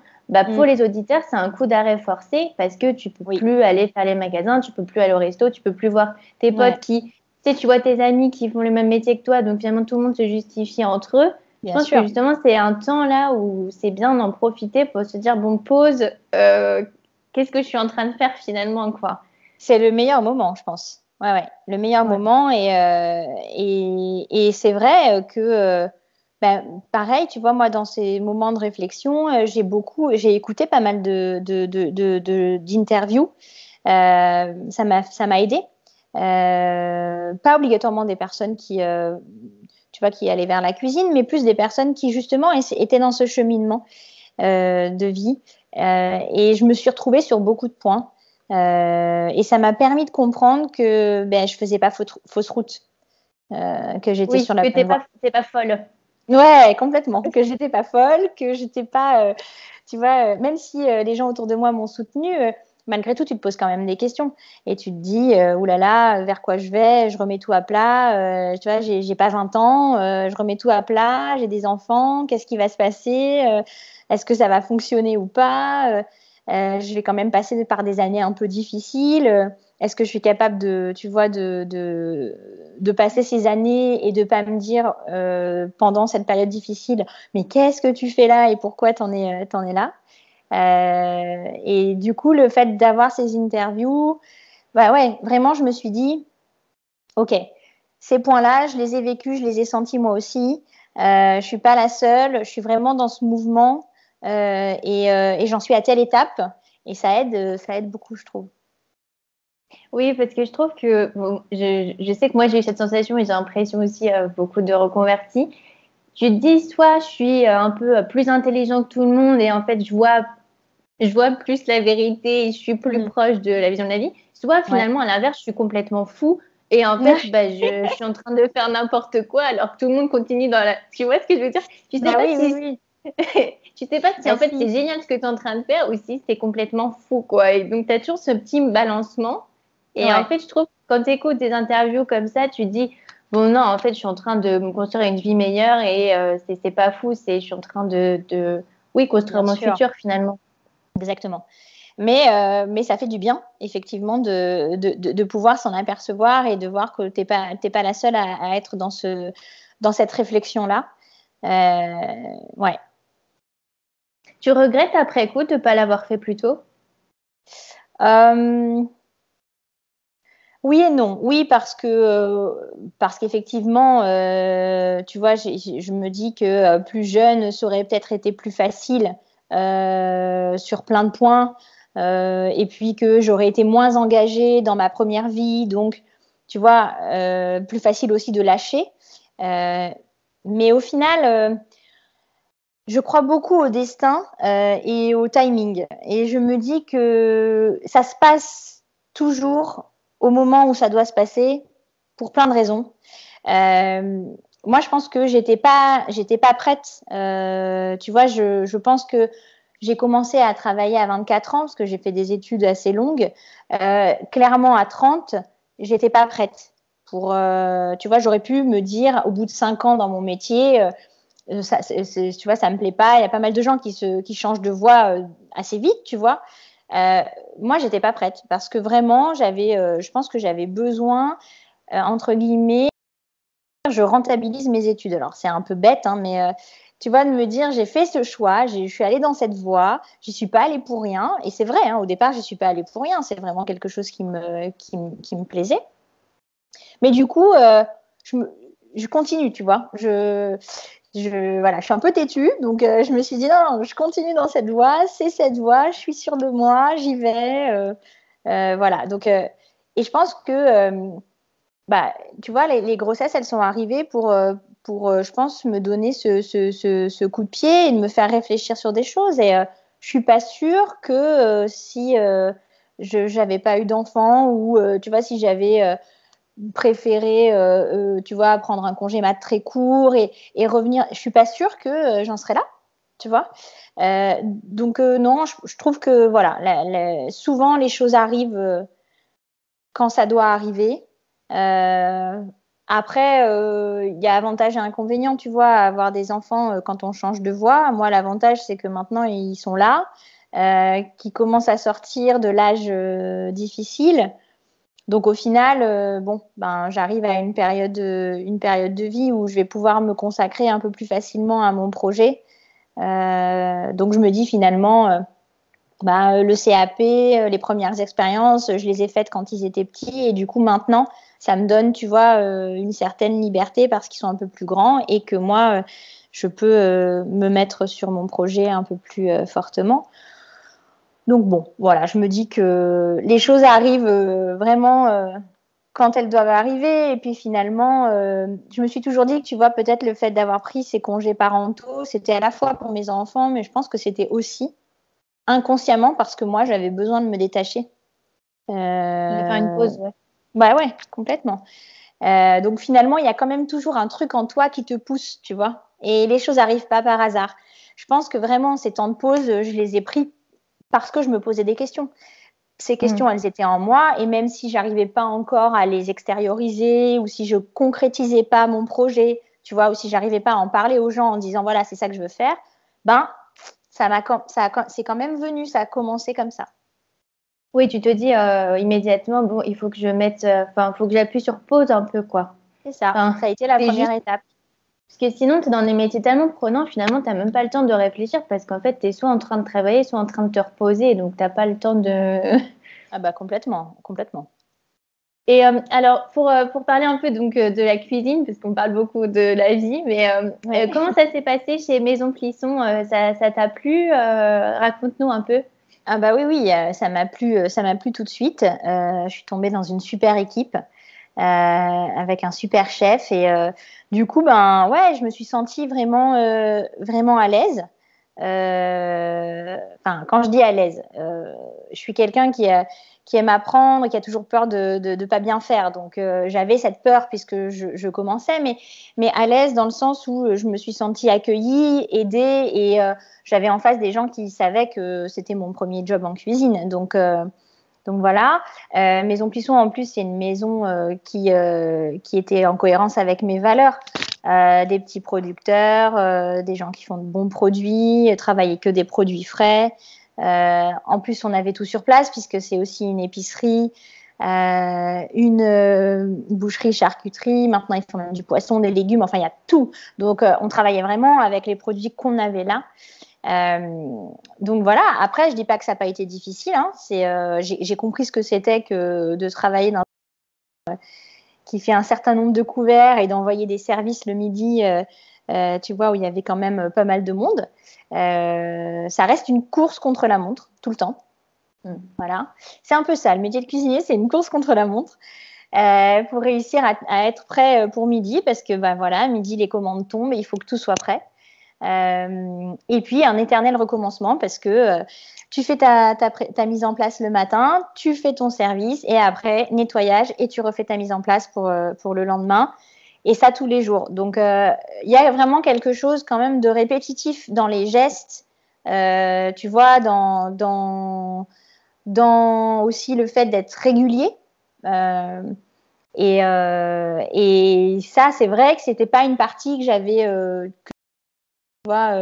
pour les auditeurs, c'est un coup d'arrêt forcé parce que tu peux plus aller faire les magasins, tu peux plus aller au resto, tu peux plus voir tes potes qui... Tu sais, tu vois tes amis qui font le même métier que toi, donc finalement, tout le monde se justifie entre eux. Je pense que justement, c'est un temps là où c'est bien d'en profiter pour se dire, bon, pause, qu'est-ce que je suis en train de faire finalement, quoi. C'est le meilleur moment, je pense. Ouais, le meilleur moment. Et c'est vrai que, pareil, tu vois, moi, dans ces moments de réflexion, j'ai écouté pas mal d'interviews. Ça m'a aidé. Pas obligatoirement des personnes qui allaient vers la cuisine, mais plus des personnes qui, justement, étaient dans ce cheminement de vie. Et je me suis retrouvée sur beaucoup de points. Et ça m'a permis de comprendre que je faisais pas fausse route, que j'étais sur la bonne voie. T'es pas folle. Ouais, complètement. Que j'étais pas folle, que j'étais pas, tu vois, même si les gens autour de moi m'ont soutenue, malgré tout, tu te poses quand même des questions et tu te dis, oulala, vers quoi je vais? Je remets tout à plat. Tu vois, j'ai pas 20 ans, je remets tout à plat. J'ai des enfants. Qu'est-ce qui va se passer? Est-ce que ça va fonctionner ou pas? Je vais quand même passer par des années un peu difficiles. Est-ce que je suis capable de passer ces années et de pas me dire pendant cette période difficile, mais qu'est-ce que tu fais là et pourquoi t'en es là? Et du coup, le fait d'avoir ces interviews, vraiment, je me suis dit, ok, ces points-là, je les ai vécus, je les ai sentis moi aussi. Je suis pas la seule, je suis vraiment dans ce mouvement. Et j'en suis à telle étape et ça aide beaucoup, je trouve. Oui, parce que je trouve que je sais que moi j'ai eu cette sensation et j'ai l'impression aussi beaucoup de reconvertis. tu te dis, soit je suis un peu plus intelligent que tout le monde et en fait, je vois plus la vérité et je suis plus proche de la vision de la vie. Soit finalement, à l'inverse, je suis complètement fou et en fait, je suis en train de faire n'importe quoi alors que tout le monde continue dans la... Tu vois ce que je veux dire? Tu sais pas si... oui. Tu sais pas si en fait c'est génial ce que tu es en train de faire ou si c'est complètement fou, quoi. Et donc, tu as toujours ce petit balancement. Et en fait, je trouve que quand tu écoutes des interviews comme ça, tu te dis, bon, non, en fait, je suis en train de me construire une vie meilleure et c'est pas fou, je suis en train oui, construire mon futur finalement. Exactement. Mais ça fait du bien, effectivement, de pouvoir s'en apercevoir et de voir que tu n'es pas la seule à être dans cette réflexion-là. Ouais. Tu regrettes après coup de ne pas l'avoir fait plus tôt? Oui et non. Oui, parce qu'effectivement, tu vois, je me dis que plus jeune, ça aurait peut-être été plus facile sur plein de points. Et puis que j'aurais été moins engagée dans ma première vie. Donc, tu vois, plus facile aussi de lâcher. Mais au final, je crois beaucoup au destin et au timing. Et je me dis que ça se passe toujours au moment où ça doit se passer, pour plein de raisons. Moi, je pense que j'étais pas prête. Tu vois, je pense que j'ai commencé à travailler à 24 ans parce que j'ai fait des études assez longues. Clairement, à 30, j'étais pas prête. Tu vois, j'aurais pu me dire au bout de 5 ans dans mon métier, tu vois, ça me plaît pas. Il y a pas mal de gens qui changent de voie assez vite, tu vois. Moi, j'étais pas prête parce que vraiment, je pense que j'avais besoin, entre guillemets, je rentabilise mes études. Alors, c'est un peu bête, hein, mais tu vois, de me dire, j'ai fait ce choix, je suis allée dans cette voie, j'y suis pas allée pour rien. Et c'est vrai, hein, au départ, je suis pas allée pour rien. C'est vraiment quelque chose qui me plaisait. Mais du coup, je continue, tu vois. Voilà, je suis un peu têtue, donc je me suis dit non, je continue dans cette voie, c'est cette voie, je suis sûre de moi, j'y vais. Voilà, donc, et je pense que, tu vois, les grossesses, elles sont arrivées pour je pense, me donner ce coup de pied et de me faire réfléchir sur des choses. Et je suis pas sûre que si je n'avais pas eu d'enfant ou, tu vois, si j'avais préférer, tu vois, prendre un congé mat très court et revenir. Je suis pas sûre que j'en serais là, tu vois. Donc non, je trouve que voilà, souvent les choses arrivent quand ça doit arriver. Après, il y a avantages et inconvénients, tu vois, à avoir des enfants quand on change de voie. Moi, l'avantage, c'est que maintenant, ils sont là, qui commencent à sortir de l'âge difficile. Donc au final, j'arrive à une période de vie où je vais pouvoir me consacrer un peu plus facilement à mon projet. Donc je me dis finalement, le CAP, les premières expériences, je les ai faites quand ils étaient petits et du coup maintenant, ça me donne, tu vois, une certaine liberté parce qu'ils sont un peu plus grands et que moi, je peux me mettre sur mon projet un peu plus fortement. Donc bon, voilà, je me dis que les choses arrivent vraiment quand elles doivent arriver. Et puis finalement, je me suis toujours dit que, tu vois, peut-être le fait d'avoir pris ces congés parentaux, c'était à la fois pour mes enfants, mais je pense que c'était aussi inconsciemment parce que moi, j'avais besoin de me détacher. De faire une pause, ouais. Bah ouais, complètement. Donc finalement, il y a quand même toujours un truc en toi qui te pousse, tu vois. Et les choses n'arrivent pas par hasard. Je pense que vraiment, ces temps de pause, je les ai pris parce que je me posais des questions. Ces questions, elles étaient en moi et même si j'arrivais pas encore à les extérioriser ou si je concrétisais pas mon projet, tu vois, ou si j'arrivais pas à en parler aux gens en disant voilà, c'est ça que je veux faire, c'est quand même venu, ça a commencé comme ça. Oui, tu te dis immédiatement, bon, il faut que faut que j'appuie sur pause un peu, quoi. C'est ça, ça a été la première étape. Parce que sinon, tu es dans des métiers tellement prenants, finalement, tu n'as même pas le temps de réfléchir parce qu'en fait, tu es soit en train de travailler, soit en train de te reposer. Donc, tu n'as pas le temps de... Ah bah complètement, complètement. Et alors, pour parler un peu donc, de la cuisine, parce qu'on parle beaucoup de la vie, mais comment ça s'est passé chez Maison Plisson? Ça t'a plu? Raconte-nous un peu. Ah bah oui, ça m'a plu tout de suite. Je suis tombée dans une super équipe. avec un super chef. Et du coup, ben ouais, je me suis sentie vraiment à l'aise. Enfin, quand je dis à l'aise, je suis quelqu'un qui aime apprendre, qui a toujours peur de pas bien faire. Donc, j'avais cette peur puisque je commençais, mais à l'aise dans le sens où je me suis sentie accueillie, aidée, et j'avais en face des gens qui savaient que c'était mon premier job en cuisine. Donc voilà. Maison Plisson, en plus, c'est une maison qui était en cohérence avec mes valeurs. Des petits producteurs, des gens qui font de bons produits, travailler que des produits frais. En plus, on avait tout sur place puisque c'est aussi une épicerie, une boucherie, charcuterie. Maintenant, ils font même du poisson, des légumes. Enfin, il y a tout. Donc, on travaillait vraiment avec les produits qu'on avait là. Donc voilà. Après, je dis pas que ça n'a pas été difficile. Hein. J'ai compris ce que c'était que de travailler dans qui fait un certain nombre de couverts et d'envoyer des services le midi, tu vois, où il y avait quand même pas mal de monde. Ça reste une course contre la montre, tout le temps. Voilà. C'est un peu ça, le métier de cuisinier, c'est une course contre la montre. Pour réussir à être prêt pour midi, parce que bah, voilà, midi, les commandes tombent et il faut que tout soit prêt. Et puis, un éternel recommencement, parce que tu fais ta mise en place le matin, tu fais ton service et après, nettoyage et tu refais ta mise en place pour le lendemain. Et ça tous les jours. Donc, il y a vraiment quelque chose quand même de répétitif dans les gestes, tu vois, dans aussi le fait d'être régulier. Et ça, c'est vrai que c'était pas une partie que j'avais, tu vois,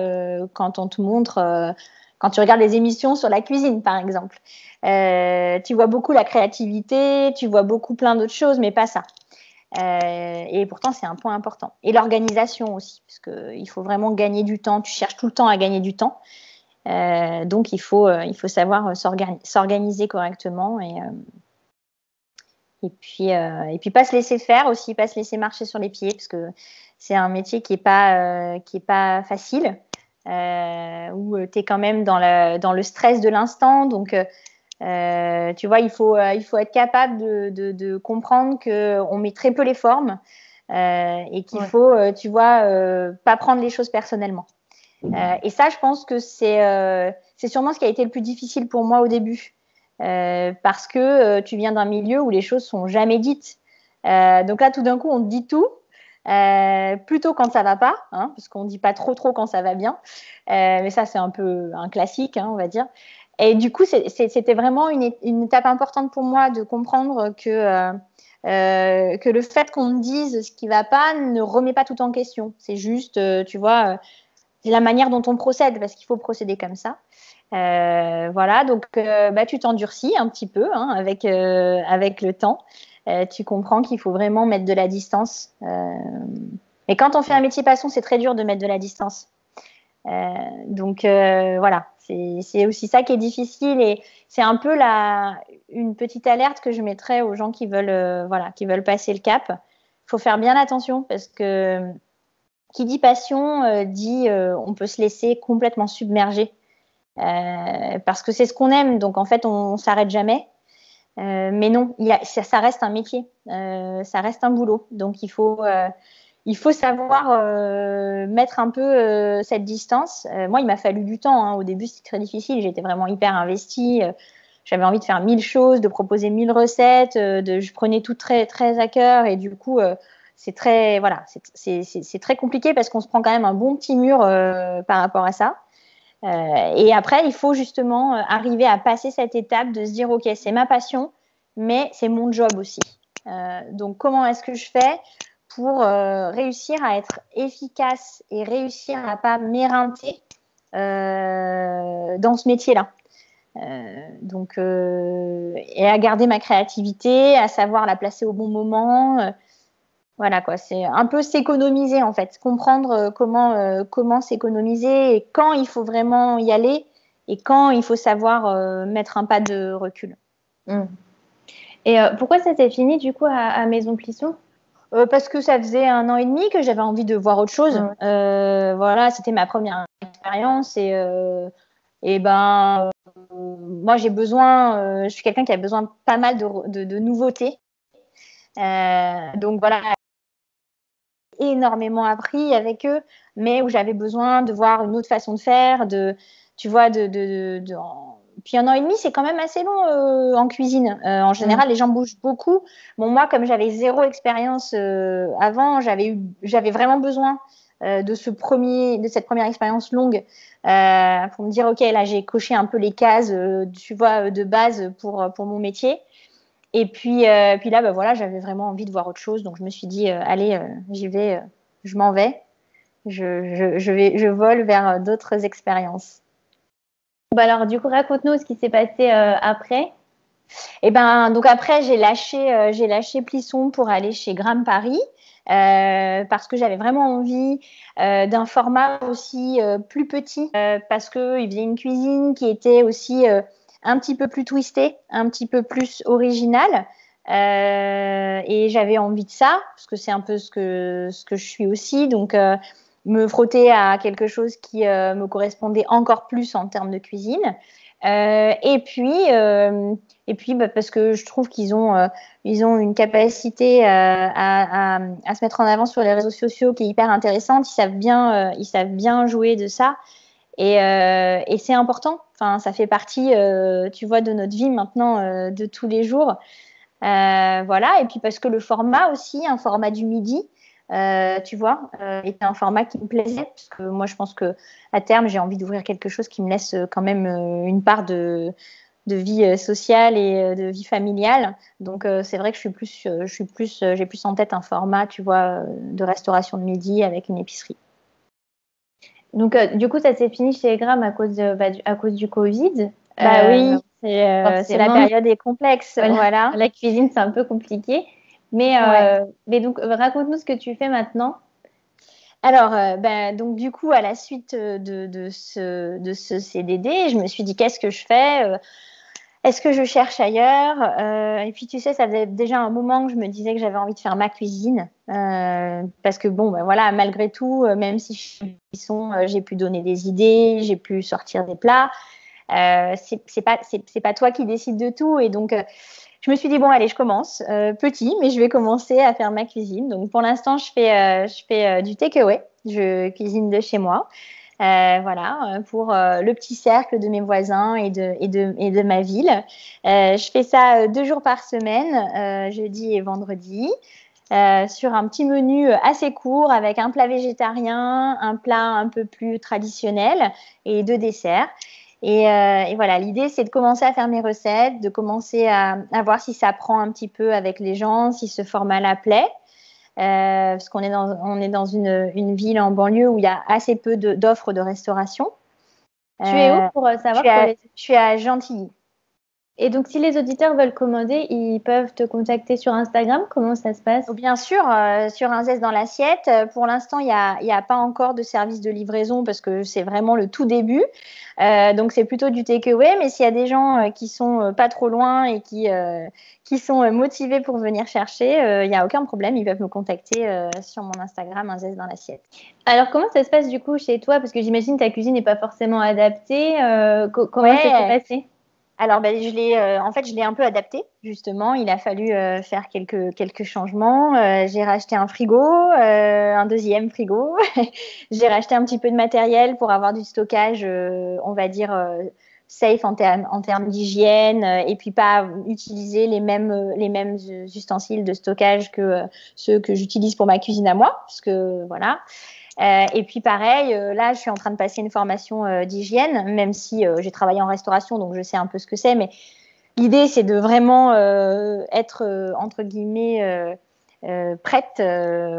quand on te montre, quand tu regardes les émissions sur la cuisine, par exemple. Tu vois beaucoup la créativité, tu vois beaucoup plein d'autres choses, mais pas ça. Et pourtant, c'est un point important. Et l'organisation aussi, parce qu'il faut vraiment gagner du temps. Tu cherches tout le temps à gagner du temps. Donc, il faut savoir s'organiser correctement et puis pas se laisser faire aussi, pas se laisser marcher sur les pieds, parce que c'est un métier qui est pas facile, où tu es quand même dans le stress de l'instant. Donc, tu vois, il faut être capable de comprendre qu'on met très peu les formes et qu'il faut, tu vois, pas prendre les choses personnellement. Et ça, je pense que c'est sûrement ce qui a été le plus difficile pour moi au début. Parce que tu viens d'un milieu où les choses sont jamais dites. Donc là, tout d'un coup, on te dit tout, plutôt quand ça va pas, hein, parce qu'on dit pas trop quand ça va bien. Mais ça, c'est un peu un classique, hein, on va dire. Et du coup, c'était vraiment une étape importante pour moi de comprendre que le fait qu'on me dise ce qui va pas ne remet pas tout en question. C'est juste, tu vois, la manière dont on procède, parce qu'il faut procéder comme ça. Voilà, donc bah, tu t'endurcis un petit peu hein, avec le temps. Tu comprends qu'il faut vraiment mettre de la distance. Mais quand on fait un métier passion, c'est très dur de mettre de la distance. Donc voilà, c'est aussi ça qui est difficile et c'est un peu une petite alerte que je mettrais aux gens qui veulent passer le cap. Il faut faire bien attention parce que qui dit passion dit on peut se laisser complètement submerger. Parce que c'est ce qu'on aime, donc en fait on s'arrête jamais. Mais non, ça reste un métier, ça reste un boulot. Donc il faut savoir mettre un peu cette distance. Moi, il m'a fallu du temps. Hein. Au début, c'était très difficile. J'étais vraiment hyper investie. J'avais envie de faire 1000 choses, de proposer 1000 recettes. Je prenais tout très très à cœur et du coup. C'est très compliqué parce qu'on se prend quand même un bon petit mur par rapport à ça. Et après, il faut justement arriver à passer cette étape de se dire, OK, c'est ma passion, mais c'est mon job aussi. Donc, comment est-ce que je fais pour réussir à être efficace et réussir à ne pas m'éreinter dans ce métier-là et à garder ma créativité, à savoir la placer au bon moment. Voilà quoi, c'est un peu s'économiser en fait, comprendre comment s'économiser et quand il faut vraiment y aller et quand il faut savoir mettre un pas de recul. Et pourquoi ça s'est fini du coup à Maison Plisson? Parce que ça faisait 1 an et demi que j'avais envie de voir autre chose. Voilà, c'était ma première expérience et ben moi j'ai besoin, je suis quelqu'un qui a besoin pas mal de nouveautés. Donc voilà, énormément appris avec eux, mais où j'avais besoin de voir une autre façon de faire, tu vois, Puis 1 an et demi, c'est quand même assez long en cuisine. En général, les gens bougent beaucoup. Bon, moi, comme j'avais 0 expérience avant, j'avais vraiment besoin de cette première expérience longue pour me dire, OK, là, j'ai coché un peu les cases, tu vois, de base pour mon métier. Et puis là, bah, voilà, j'avais vraiment envie de voir autre chose. Donc, je me suis dit, allez, j'y vais, je m'en vais. Je vole vers d'autres expériences. Bah alors, du coup, raconte-nous ce qui s'est passé après. Et ben, donc après, j'ai lâché Plisson pour aller chez Gram Paris. Parce que j'avais vraiment envie d'un format aussi plus petit, parce qu'ils faisaient une cuisine qui était aussi un petit peu plus twistée, un petit peu plus originale. Et j'avais envie de ça, parce que c'est un peu ce que je suis aussi. Donc, me frotter à quelque chose qui me correspondait encore plus en termes de cuisine. Et puis bah, parce que je trouve qu'ils ont une capacité à se mettre en avant sur les réseaux sociaux qui est hyper intéressante. Ils savent bien jouer de ça. Et c'est important. Enfin, ça fait partie, tu vois, de notre vie maintenant, de tous les jours. Voilà. Et puis parce que le format aussi, un format du midi, tu vois, était un format qui me plaisait, parce que moi, je pense que à terme, j'ai envie d'ouvrir quelque chose qui me laisse quand même une part de vie sociale et de vie familiale. Donc, c'est vrai que j'ai plus en tête un format, tu vois, de restauration de midi avec une épicerie. Donc, du coup, ça s'est fini chez Gram à cause du Covid. Bah oui, c'est la période est complexe. Voilà. La cuisine, c'est un peu compliqué. Mais donc, raconte-nous ce que tu fais maintenant. Alors, donc du coup, à la suite de ce CDD, je me suis dit, qu'est-ce que je fais Est-ce que je cherche ailleurs Et puis, tu sais, ça faisait déjà un moment que je me disais que j'avais envie de faire ma cuisine. Parce que, bon, ben voilà, malgré tout, même si j'ai pu donner des idées, j'ai pu sortir des plats, c'est pas toi qui décides de tout. Et donc, je me suis dit, bon, allez, je commence petit, mais je vais commencer à faire ma cuisine. Donc, pour l'instant, je fais du takeaway. Je cuisine de chez moi. Voilà, pour le petit cercle de mes voisins et de ma ville. Je fais ça 2 jours par semaine, jeudi et vendredi, sur un petit menu assez court avec un plat végétarien, un plat un peu plus traditionnel et 2 desserts. Et voilà, l'idée, c'est de commencer à faire mes recettes, de commencer à voir si ça prend un petit peu avec les gens, si ce format la plaît. Parce qu'on est dans une ville en banlieue où il y a assez peu d'offres de restauration. Tu es où pour savoir Je suis à Gentilly. Et donc, si les auditeurs veulent commander, ils peuvent te contacter sur Instagram. Comment ça se passe? Bien sûr, sur un zeste dans l'assiette. Pour l'instant, il y a pas encore de service de livraison parce que c'est vraiment le tout début. Donc, c'est plutôt du takeaway. Mais s'il y a des gens qui sont pas trop loin et qui sont motivés pour venir chercher, il n'y a aucun problème. Ils peuvent me contacter sur mon Instagram, un zeste dans l'assiette. Alors, comment ça se passe du coup chez toi? Parce que j'imagine ta cuisine n'est pas forcément adaptée. Comment ça s'est passé? Alors, en fait, je l'ai un peu adapté, justement. Il a fallu faire quelques changements. J'ai racheté un frigo, un deuxième frigo. J'ai racheté un petit peu de matériel pour avoir du stockage, on va dire, safe en termes d'hygiène, et puis pas utiliser les mêmes ustensiles de stockage que ceux que j'utilise pour ma cuisine à moi. Parce que, voilà. Et puis pareil, là, je suis en train de passer une formation d'hygiène, même si j'ai travaillé en restauration, donc je sais un peu ce que c'est. Mais l'idée, c'est de vraiment être, entre guillemets, prête,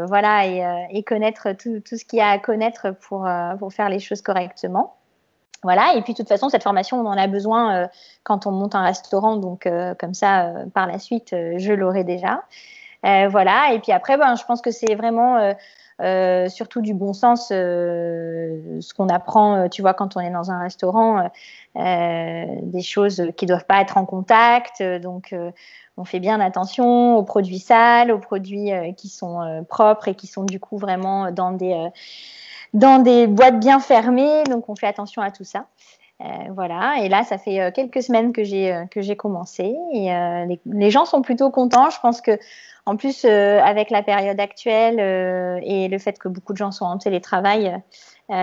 voilà, et connaître tout ce qu'il y a à connaître pour faire les choses correctement. Voilà. Et puis, de toute façon, cette formation, on en a besoin quand on monte un restaurant. Donc, comme ça, par la suite, je l'aurai déjà. Voilà. Et puis après, je pense que c'est vraiment... surtout du bon sens, ce qu'on apprend, tu vois, quand on est dans un restaurant, des choses qui doivent pas être en contact. Donc, on fait bien attention aux produits sales, aux produits qui sont propres et qui sont du coup vraiment dans des boîtes bien fermées. Donc, on fait attention à tout ça. Voilà. Et là, ça fait quelques semaines que j'ai commencé et les gens sont plutôt contents. Je pense que en plus, avec la période actuelle et le fait que beaucoup de gens sont en télétravail,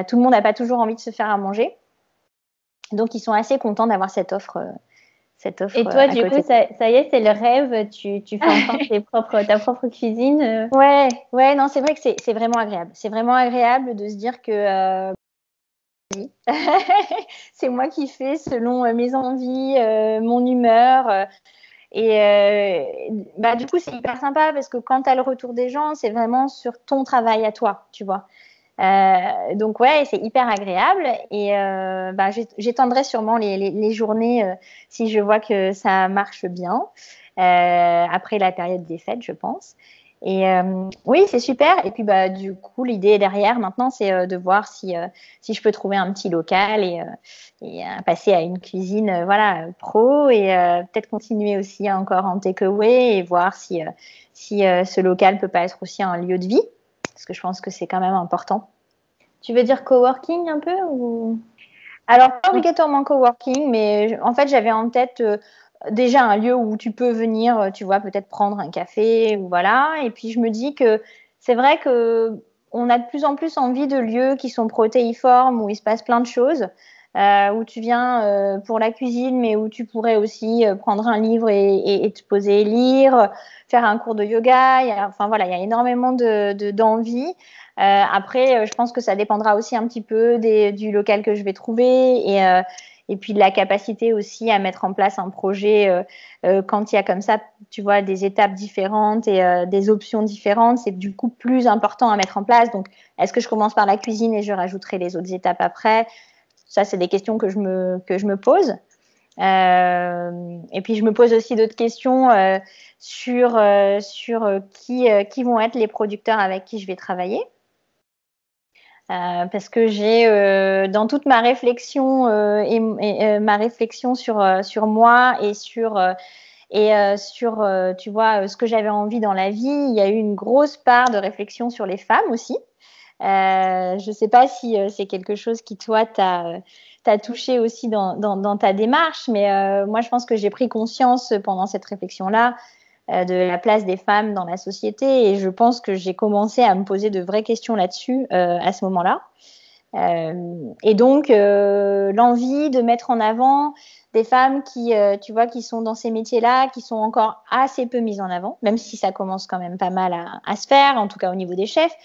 tout le monde n'a pas toujours envie de se faire à manger. Donc, ils sont assez contents d'avoir cette offre Et toi, à du coup, côté. ça y est, c'est le rêve. Tu fais enfin ta propre cuisine. Ouais, non, c'est vrai que c'est vraiment agréable. C'est vraiment agréable de se dire que c'est moi qui fais selon mes envies, mon humeur. Bah, du coup, c'est hyper sympa parce que quand tu as le retour des gens, c'est vraiment sur ton travail à toi, tu vois. Donc, ouais, c'est hyper agréable. Et bah, j'étendrai sûrement les journées si je vois que ça marche bien après la période des fêtes, je pense. Et oui, c'est super. Et puis, bah, du coup, l'idée derrière maintenant, c'est de voir si je peux trouver un petit local et passer à une cuisine voilà, pro et peut-être continuer aussi encore en takeaway et voir si ce local peut pas être aussi un lieu de vie, parce que je pense que c'est quand même important. Tu veux dire coworking un peu ou... Alors, pas obligatoirement coworking, mais en fait, j'avais en tête déjà un lieu où tu peux venir, tu vois, peut-être prendre un café, ou voilà. Et puis, je me dis que c'est vrai que on a de plus en plus envie de lieux qui sont protéiformes, où il se passe plein de choses, où tu viens pour la cuisine, mais où tu pourrais aussi prendre un livre et te poser et lire, faire un cours de yoga. Enfin, voilà, il y a énormément d'envie. Après, je pense que ça dépendra aussi un petit peu du local que je vais trouver et puis de la capacité aussi à mettre en place un projet quand il y a comme ça, tu vois, des étapes différentes et des options différentes. C'est du coup plus important à mettre en place. Donc, est-ce que je commence par la cuisine et je rajouterai les autres étapes après? Ça, c'est des questions que je me pose. Et puis, je me pose aussi d'autres questions sur qui vont être les producteurs avec qui je vais travailler. Parce que j'ai dans toute ma réflexion ma réflexion sur moi et sur tu vois ce que j'avais envie dans la vie, il y a eu une grosse part de réflexion sur les femmes aussi. Je ne sais pas si c'est quelque chose qui toi t'as touché aussi dans ta démarche, mais moi je pense que j'ai pris conscience pendant cette réflexion-là de la place des femmes dans la société et je pense que j'ai commencé à me poser de vraies questions là-dessus à ce moment-là. Et donc l'envie de mettre en avant des femmes qui, tu vois, qui sont dans ces métiers-là, qui sont encore assez peu mises en avant, même si ça commence quand même pas mal à se faire, en tout cas au niveau des chefs.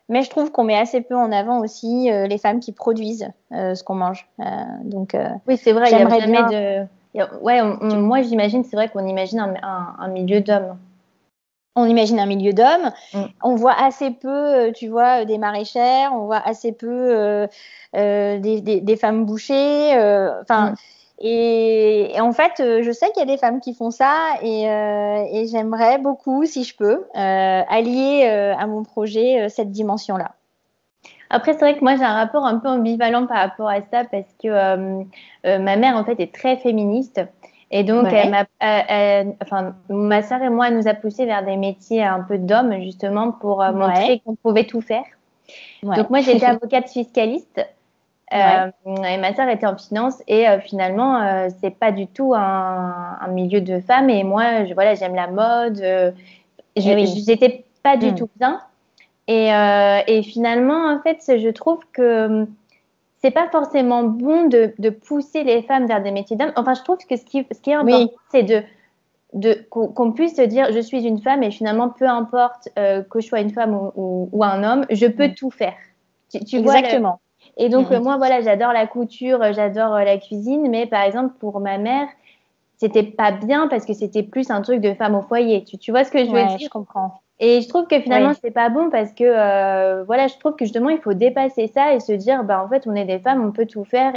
Mais je trouve qu'on met assez peu en avant aussi les femmes qui produisent ce qu'on mange. Donc, oui, c'est vrai, il n'y a j'aimerais jamais bien. de. Ouais, moi j'imagine, c'est vrai qu'on imagine un milieu d'hommes. On imagine un milieu d'hommes. Mm. On voit assez peu, tu vois, des maraîchères. On voit assez peu des femmes bouchées. Enfin, et en fait, je sais qu'il y a des femmes qui font ça et j'aimerais beaucoup, si je peux, allier à mon projet cette dimension-là. Après, c'est vrai que moi j'ai un rapport un peu ambivalent par rapport à ça parce que ma mère en fait est très féministe. Et donc, Ouais. enfin, ma sœur et moi, elle nous a poussé vers des métiers un peu d'hommes, justement, pour Ouais. montrer qu'on pouvait tout faire. Ouais. Donc, moi, j'étais avocate fiscaliste Ouais. et ma sœur était en finance. Et finalement, c'est pas du tout un milieu de femmes. Et moi, voilà, j'aime la mode. Eh oui. J'étais pas du Mm. tout bien. Et finalement, en fait, je trouve que c'est pas forcément bon de pousser les femmes vers des métiers d'hommes. Enfin, je trouve que ce qui est important, Oui. c'est qu'on puisse se dire, je suis une femme et finalement, peu importe que je sois une femme ou un homme, je peux Mm. tout faire. Tu vois Exactement. Et donc, Mm. moi, voilà, j'adore la couture, j'adore la cuisine, mais par exemple, pour ma mère, c'était pas bien parce que c'était plus un truc de femme au foyer. Tu vois ce que je veux Ouais, dire? je comprends. Et je trouve que finalement, Oui. c'est pas bon parce que, voilà, je trouve que justement, il faut dépasser ça et se dire, bah, en fait, on est des femmes, on peut tout faire.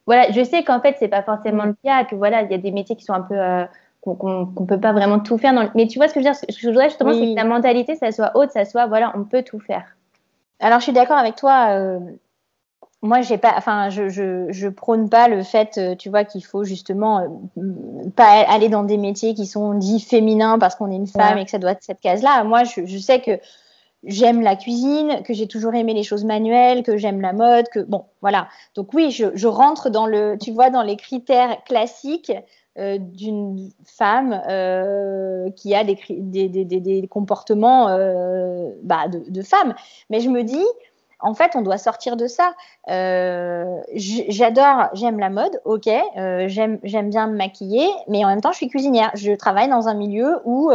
Voilà, je sais qu'en fait, c'est pas forcément Mm. le cas, que voilà, il y a des métiers qui sont un peu, qu'on peut pas vraiment tout faire. Mais tu vois ce que je veux dire? Ce que je voudrais justement, c'est que ta Oui. mentalité, ça soit haute, ça soit, voilà, on peut tout faire. Alors, je suis d'accord avec toi. Moi, j'ai pas, enfin, je prône pas le fait, tu vois, qu'il faut justement pas aller dans des métiers qui sont dits féminins parce qu'on est une femme Ouais. et que ça doit être cette case-là. Moi, je sais que j'aime la cuisine, que j'ai toujours aimé les choses manuelles, que j'aime la mode, que bon, voilà. Donc oui, je rentre dans tu vois, dans les critères classiques d'une femme qui a des comportements de femme. Mais je me dis, en fait, on doit sortir de ça. J'aime la mode, ok, j'aime bien me maquiller, mais en même temps, je suis cuisinière. Je travaille dans un milieu où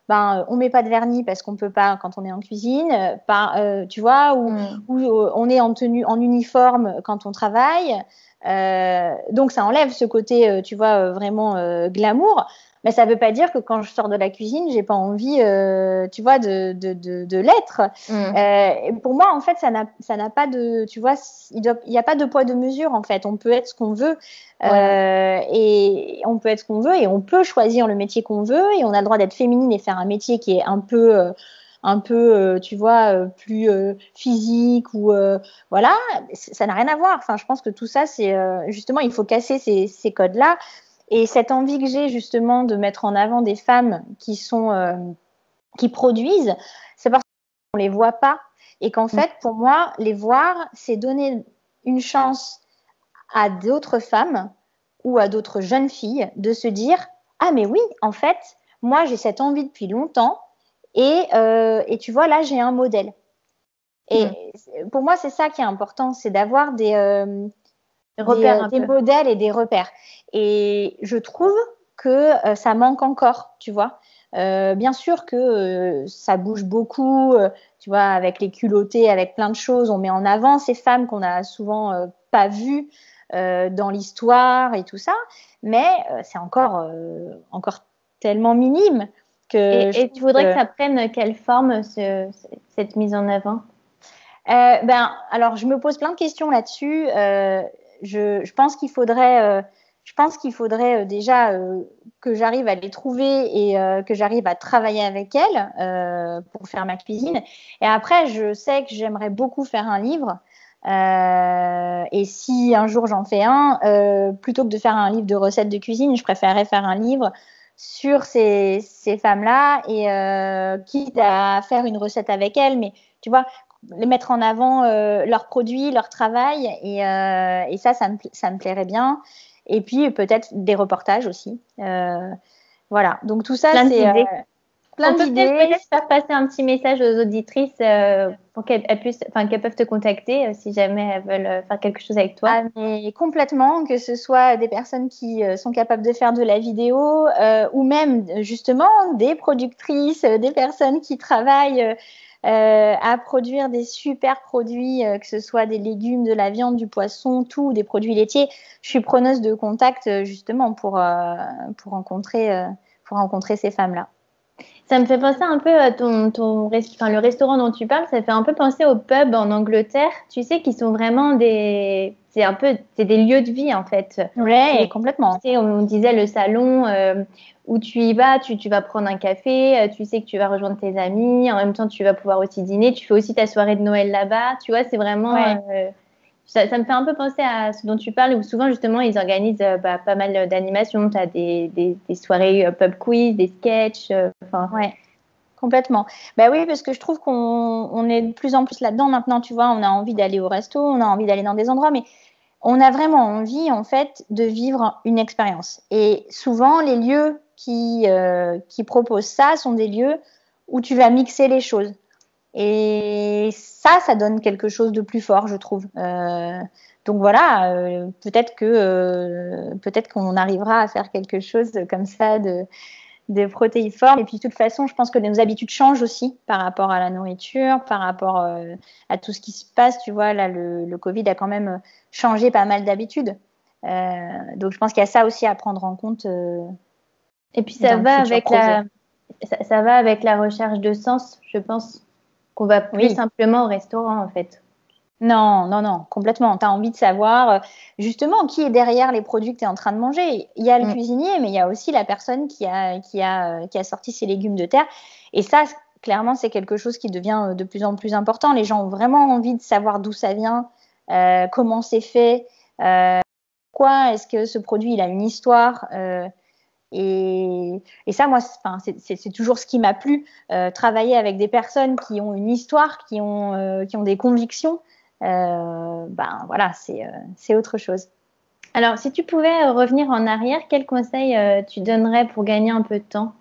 on met pas de vernis parce qu'on peut pas quand on est en cuisine, tu vois, où on est en tenue, en uniforme quand on travaille. Donc ça enlève ce côté, tu vois, vraiment glamour. Mais ça veut pas dire que quand je sors de la cuisine, j'ai pas envie, tu vois, de l'être. Pour moi, en fait, ça n'a pas de, tu vois, il y a pas de poids de mesure. En fait, on peut être ce qu'on veut. Et on peut être ce qu'on veut et on peut choisir le métier qu'on veut et on a le droit d'être féminine et faire un métier qui est un peu tu vois, plus physique ou voilà, ça n'a rien à voir. Enfin, je pense que tout ça, c'est justement, il faut casser ces codes-là. Et cette envie que j'ai justement de mettre en avant des femmes qui produisent, c'est parce qu'on les voit pas et qu'en fait, pour moi, les voir, c'est donner une chance à d'autres femmes ou à d'autres jeunes filles de se dire ah mais oui, en fait, moi j'ai cette envie depuis longtemps et tu vois là j'ai un modèle. Et pour moi c'est ça qui est important, c'est d'avoir des modèles et des repères. Et je trouve que ça manque encore, tu vois. Bien sûr que ça bouge beaucoup, tu vois, avec les culottés, avec plein de choses. On met en avant ces femmes qu'on a souvent pas vues dans l'histoire et tout ça, mais c'est encore tellement minime que. Et tu voudrais que ça prenne quelle forme cette mise en avant? Alors je me pose plein de questions là-dessus. Je pense qu'il faudrait déjà que j'arrive à les trouver et que j'arrive à travailler avec elles pour faire ma cuisine. Et après, je sais que j'aimerais beaucoup faire un livre. Et si un jour j'en fais un, plutôt que de faire un livre de recettes de cuisine, je préférerais faire un livre sur ces femmes-là et quitte à faire une recette avec elles, mais tu vois, les mettre en avant leurs produits, leur travail et ça me plairait bien. Et puis peut-être des reportages aussi. Voilà, donc tout ça, c'est plein d'idées. Peut-être faire passer un petit message aux auditrices pour qu'elles peuvent te contacter si jamais elles veulent faire quelque chose avec toi. Ah, mais complètement, que ce soit des personnes qui sont capables de faire de la vidéo ou même justement des productrices, des personnes qui travaillent à produire des super produits, que ce soit des légumes, de la viande, du poisson, tout, des produits laitiers. Je suis preneuse de contact justement pour rencontrer ces femmes-là. Ça me fait penser un peu à le restaurant dont tu parles, ça fait un peu penser aux pubs en Angleterre, tu sais, qui sont vraiment c'est des lieux de vie en fait. Ouais, complètement. Tu sais, on disait le salon où tu y vas, tu vas prendre un café, tu sais que tu vas rejoindre tes amis, en même temps tu vas pouvoir aussi dîner, tu fais aussi ta soirée de Noël là-bas, tu vois, c'est vraiment... Ouais. Ça me fait un peu penser à ce dont tu parles, où souvent, justement, ils organisent pas mal d'animations. Tu as des soirées pub quiz, des sketchs. Ouais, complètement. Bah oui, parce que je trouve qu'on est de plus en plus là-dedans maintenant, tu vois. On a envie d'aller au resto, on a envie d'aller dans des endroits, mais on a vraiment envie, en fait, de vivre une expérience. Et souvent, les lieux qui proposent ça sont des lieux où tu vas mixer les choses. Et ça donne quelque chose de plus fort, je trouve. Donc voilà, peut-être qu'on arrivera à faire quelque chose comme ça de protéiforme. Et puis de toute façon, je pense que nos habitudes changent aussi par rapport à la nourriture, par rapport à tout ce qui se passe. Tu vois, là, le Covid a quand même changé pas mal d'habitudes. Donc je pense qu'il y a ça aussi à prendre en compte. Et puis ça va avec la recherche de sens, je pense. Qu'on va plus simplement au restaurant, en fait. Non, complètement. Tu as envie de savoir justement qui est derrière les produits que tu es en train de manger. Il y a le cuisinier, mais il y a aussi la personne qui a sorti ses légumes de terre. Et ça, clairement, c'est quelque chose qui devient de plus en plus important. Les gens ont vraiment envie de savoir d'où ça vient, comment c'est fait, pourquoi est-ce que ce produit il a une histoire. Et ça, moi, c'est toujours ce qui m'a plu, travailler avec des personnes qui ont une histoire, qui ont des convictions. Voilà, c'est autre chose. Alors, si tu pouvais revenir en arrière, quel conseil tu donnerais pour gagner un peu de temps?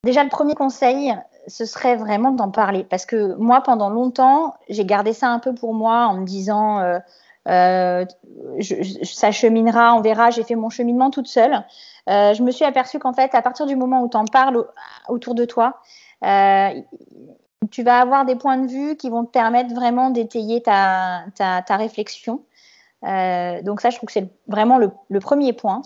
Déjà, le premier conseil, ce serait vraiment d'en parler. Parce que moi, pendant longtemps, j'ai gardé ça un peu pour moi en me disant ça cheminera, on verra, j'ai fait mon cheminement toute seule. Je me suis aperçue qu'en fait, à partir du moment où tu en parles autour de toi, tu vas avoir des points de vue qui vont te permettre vraiment d'étayer ta réflexion. Donc ça, je trouve que c'est vraiment le premier point.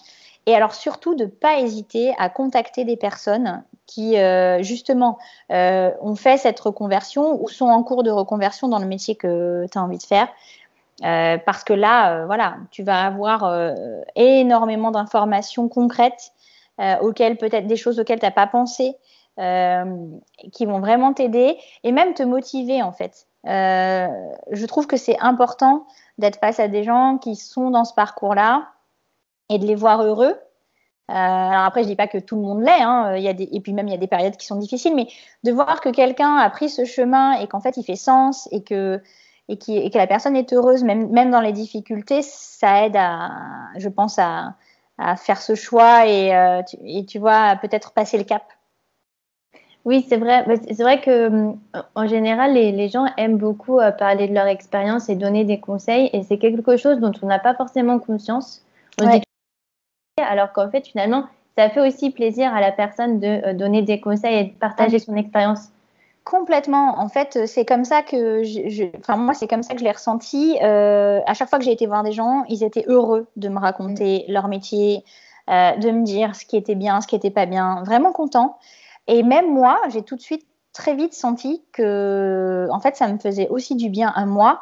Et alors surtout, de ne pas hésiter à contacter des personnes qui, justement, ont fait cette reconversion ou sont en cours de reconversion dans le métier que tu as envie de faire. Parce que là, voilà, tu vas avoir énormément d'informations concrètes auxquelles peut-être des choses auxquelles tu n'as pas pensé, qui vont vraiment t'aider et même te motiver en fait. Je trouve que c'est important d'être face à des gens qui sont dans ce parcours-là et de les voir heureux. Alors après, je dis pas que tout le monde l'est, hein. Et puis même il y a des périodes qui sont difficiles, mais de voir que quelqu'un a pris ce chemin et qu'en fait il fait sens et que la personne est heureuse, même dans les difficultés, ça aide je pense, à faire ce choix et tu vois, peut-être passer le cap. Oui, c'est vrai. C'est vrai que en général, les gens aiment beaucoup parler de leur expérience et donner des conseils, et c'est quelque chose dont on n'a pas forcément conscience. On dit alors qu'en fait, finalement, ça fait aussi plaisir à la personne de donner des conseils et de partager son expérience. Complètement. En fait, c'est comme ça que moi, c'est comme ça que je l'ai ressenti. À chaque fois que j'ai été voir des gens, ils étaient heureux de me raconter leur métier, de me dire ce qui était bien, ce qui n'était pas bien, vraiment contents. Et même moi, j'ai tout de suite très vite senti que, en fait, ça me faisait aussi du bien à moi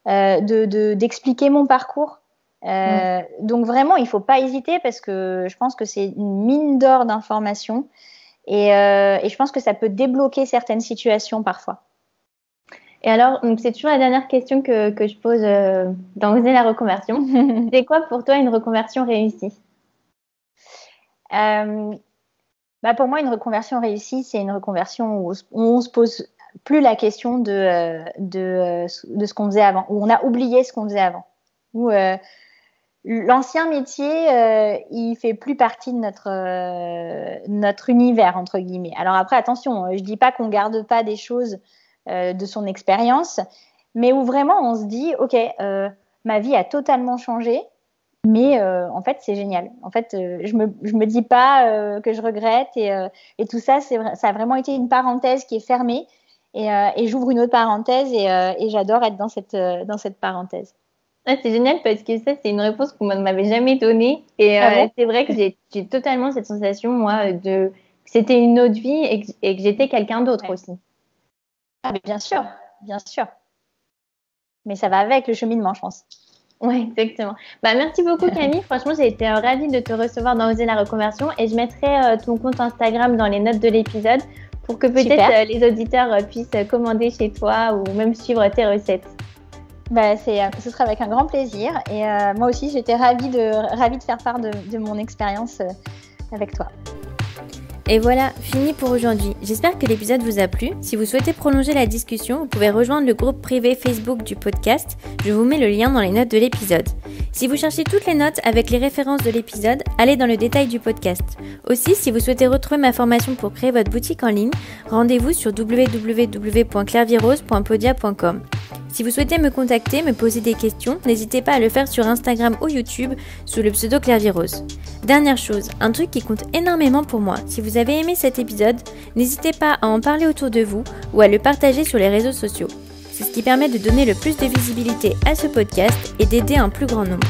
d'expliquer mon parcours. Donc vraiment, il faut pas hésiter parce que je pense que c'est une mine d'or d'informations et je pense que ça peut débloquer certaines situations parfois. Et alors, donc c'est toujours la dernière question que je pose dans Oser la reconversion. C'est quoi pour toi une reconversion réussie? Pour moi, une reconversion réussie, c'est une reconversion où on se pose plus la question de ce qu'on faisait avant, où on a oublié ce qu'on faisait avant, où l'ancien métier, il fait plus partie de notre univers, entre guillemets. Alors après, attention, je dis pas qu'on garde pas des choses de son expérience, mais où vraiment on se dit, ok, ma vie a totalement changé, mais en fait c'est génial. En fait, je me dis pas que je regrette et tout ça, ça a vraiment été une parenthèse qui est fermée et j'ouvre une autre parenthèse et j'adore être dans cette parenthèse. Ah, c'est génial parce que ça, c'est une réponse qu'on ne m'avait jamais donnée. Et c'est vrai que j'ai totalement cette sensation, moi, que c'était une autre vie et que j'étais quelqu'un d'autre aussi. Ah, mais bien sûr, bien sûr. Mais ça va avec le cheminement, je pense. Oui, exactement. Merci beaucoup, Camille. Franchement, j'ai été ravie de te recevoir dans Oser la reconversion et je mettrai ton compte Instagram dans les notes de l'épisode pour que peut-être les auditeurs puissent commander chez toi ou même suivre tes recettes. Ce sera avec un grand plaisir et moi aussi j'étais ravie de faire part de mon expérience avec toi. Et voilà, fini pour aujourd'hui. J'espère que l'épisode vous a plu. Si vous souhaitez prolonger la discussion, vous pouvez rejoindre le groupe privé Facebook du podcast. Je vous mets le lien dans les notes de l'épisode. Si vous cherchez toutes les notes avec les références de l'épisode, allez dans le détail du podcast. Aussi, si vous souhaitez retrouver ma formation pour créer votre boutique en ligne, rendez-vous sur www.clairvirose.podia.com. Si vous souhaitez me contacter, me poser des questions, n'hésitez pas à le faire sur Instagram ou YouTube sous le pseudo Claire Virose. Dernière chose, un truc qui compte énormément pour moi. Si vous avez aimé cet épisode, n'hésitez pas à en parler autour de vous ou à le partager sur les réseaux sociaux. C'est ce qui permet de donner le plus de visibilité à ce podcast et d'aider un plus grand nombre.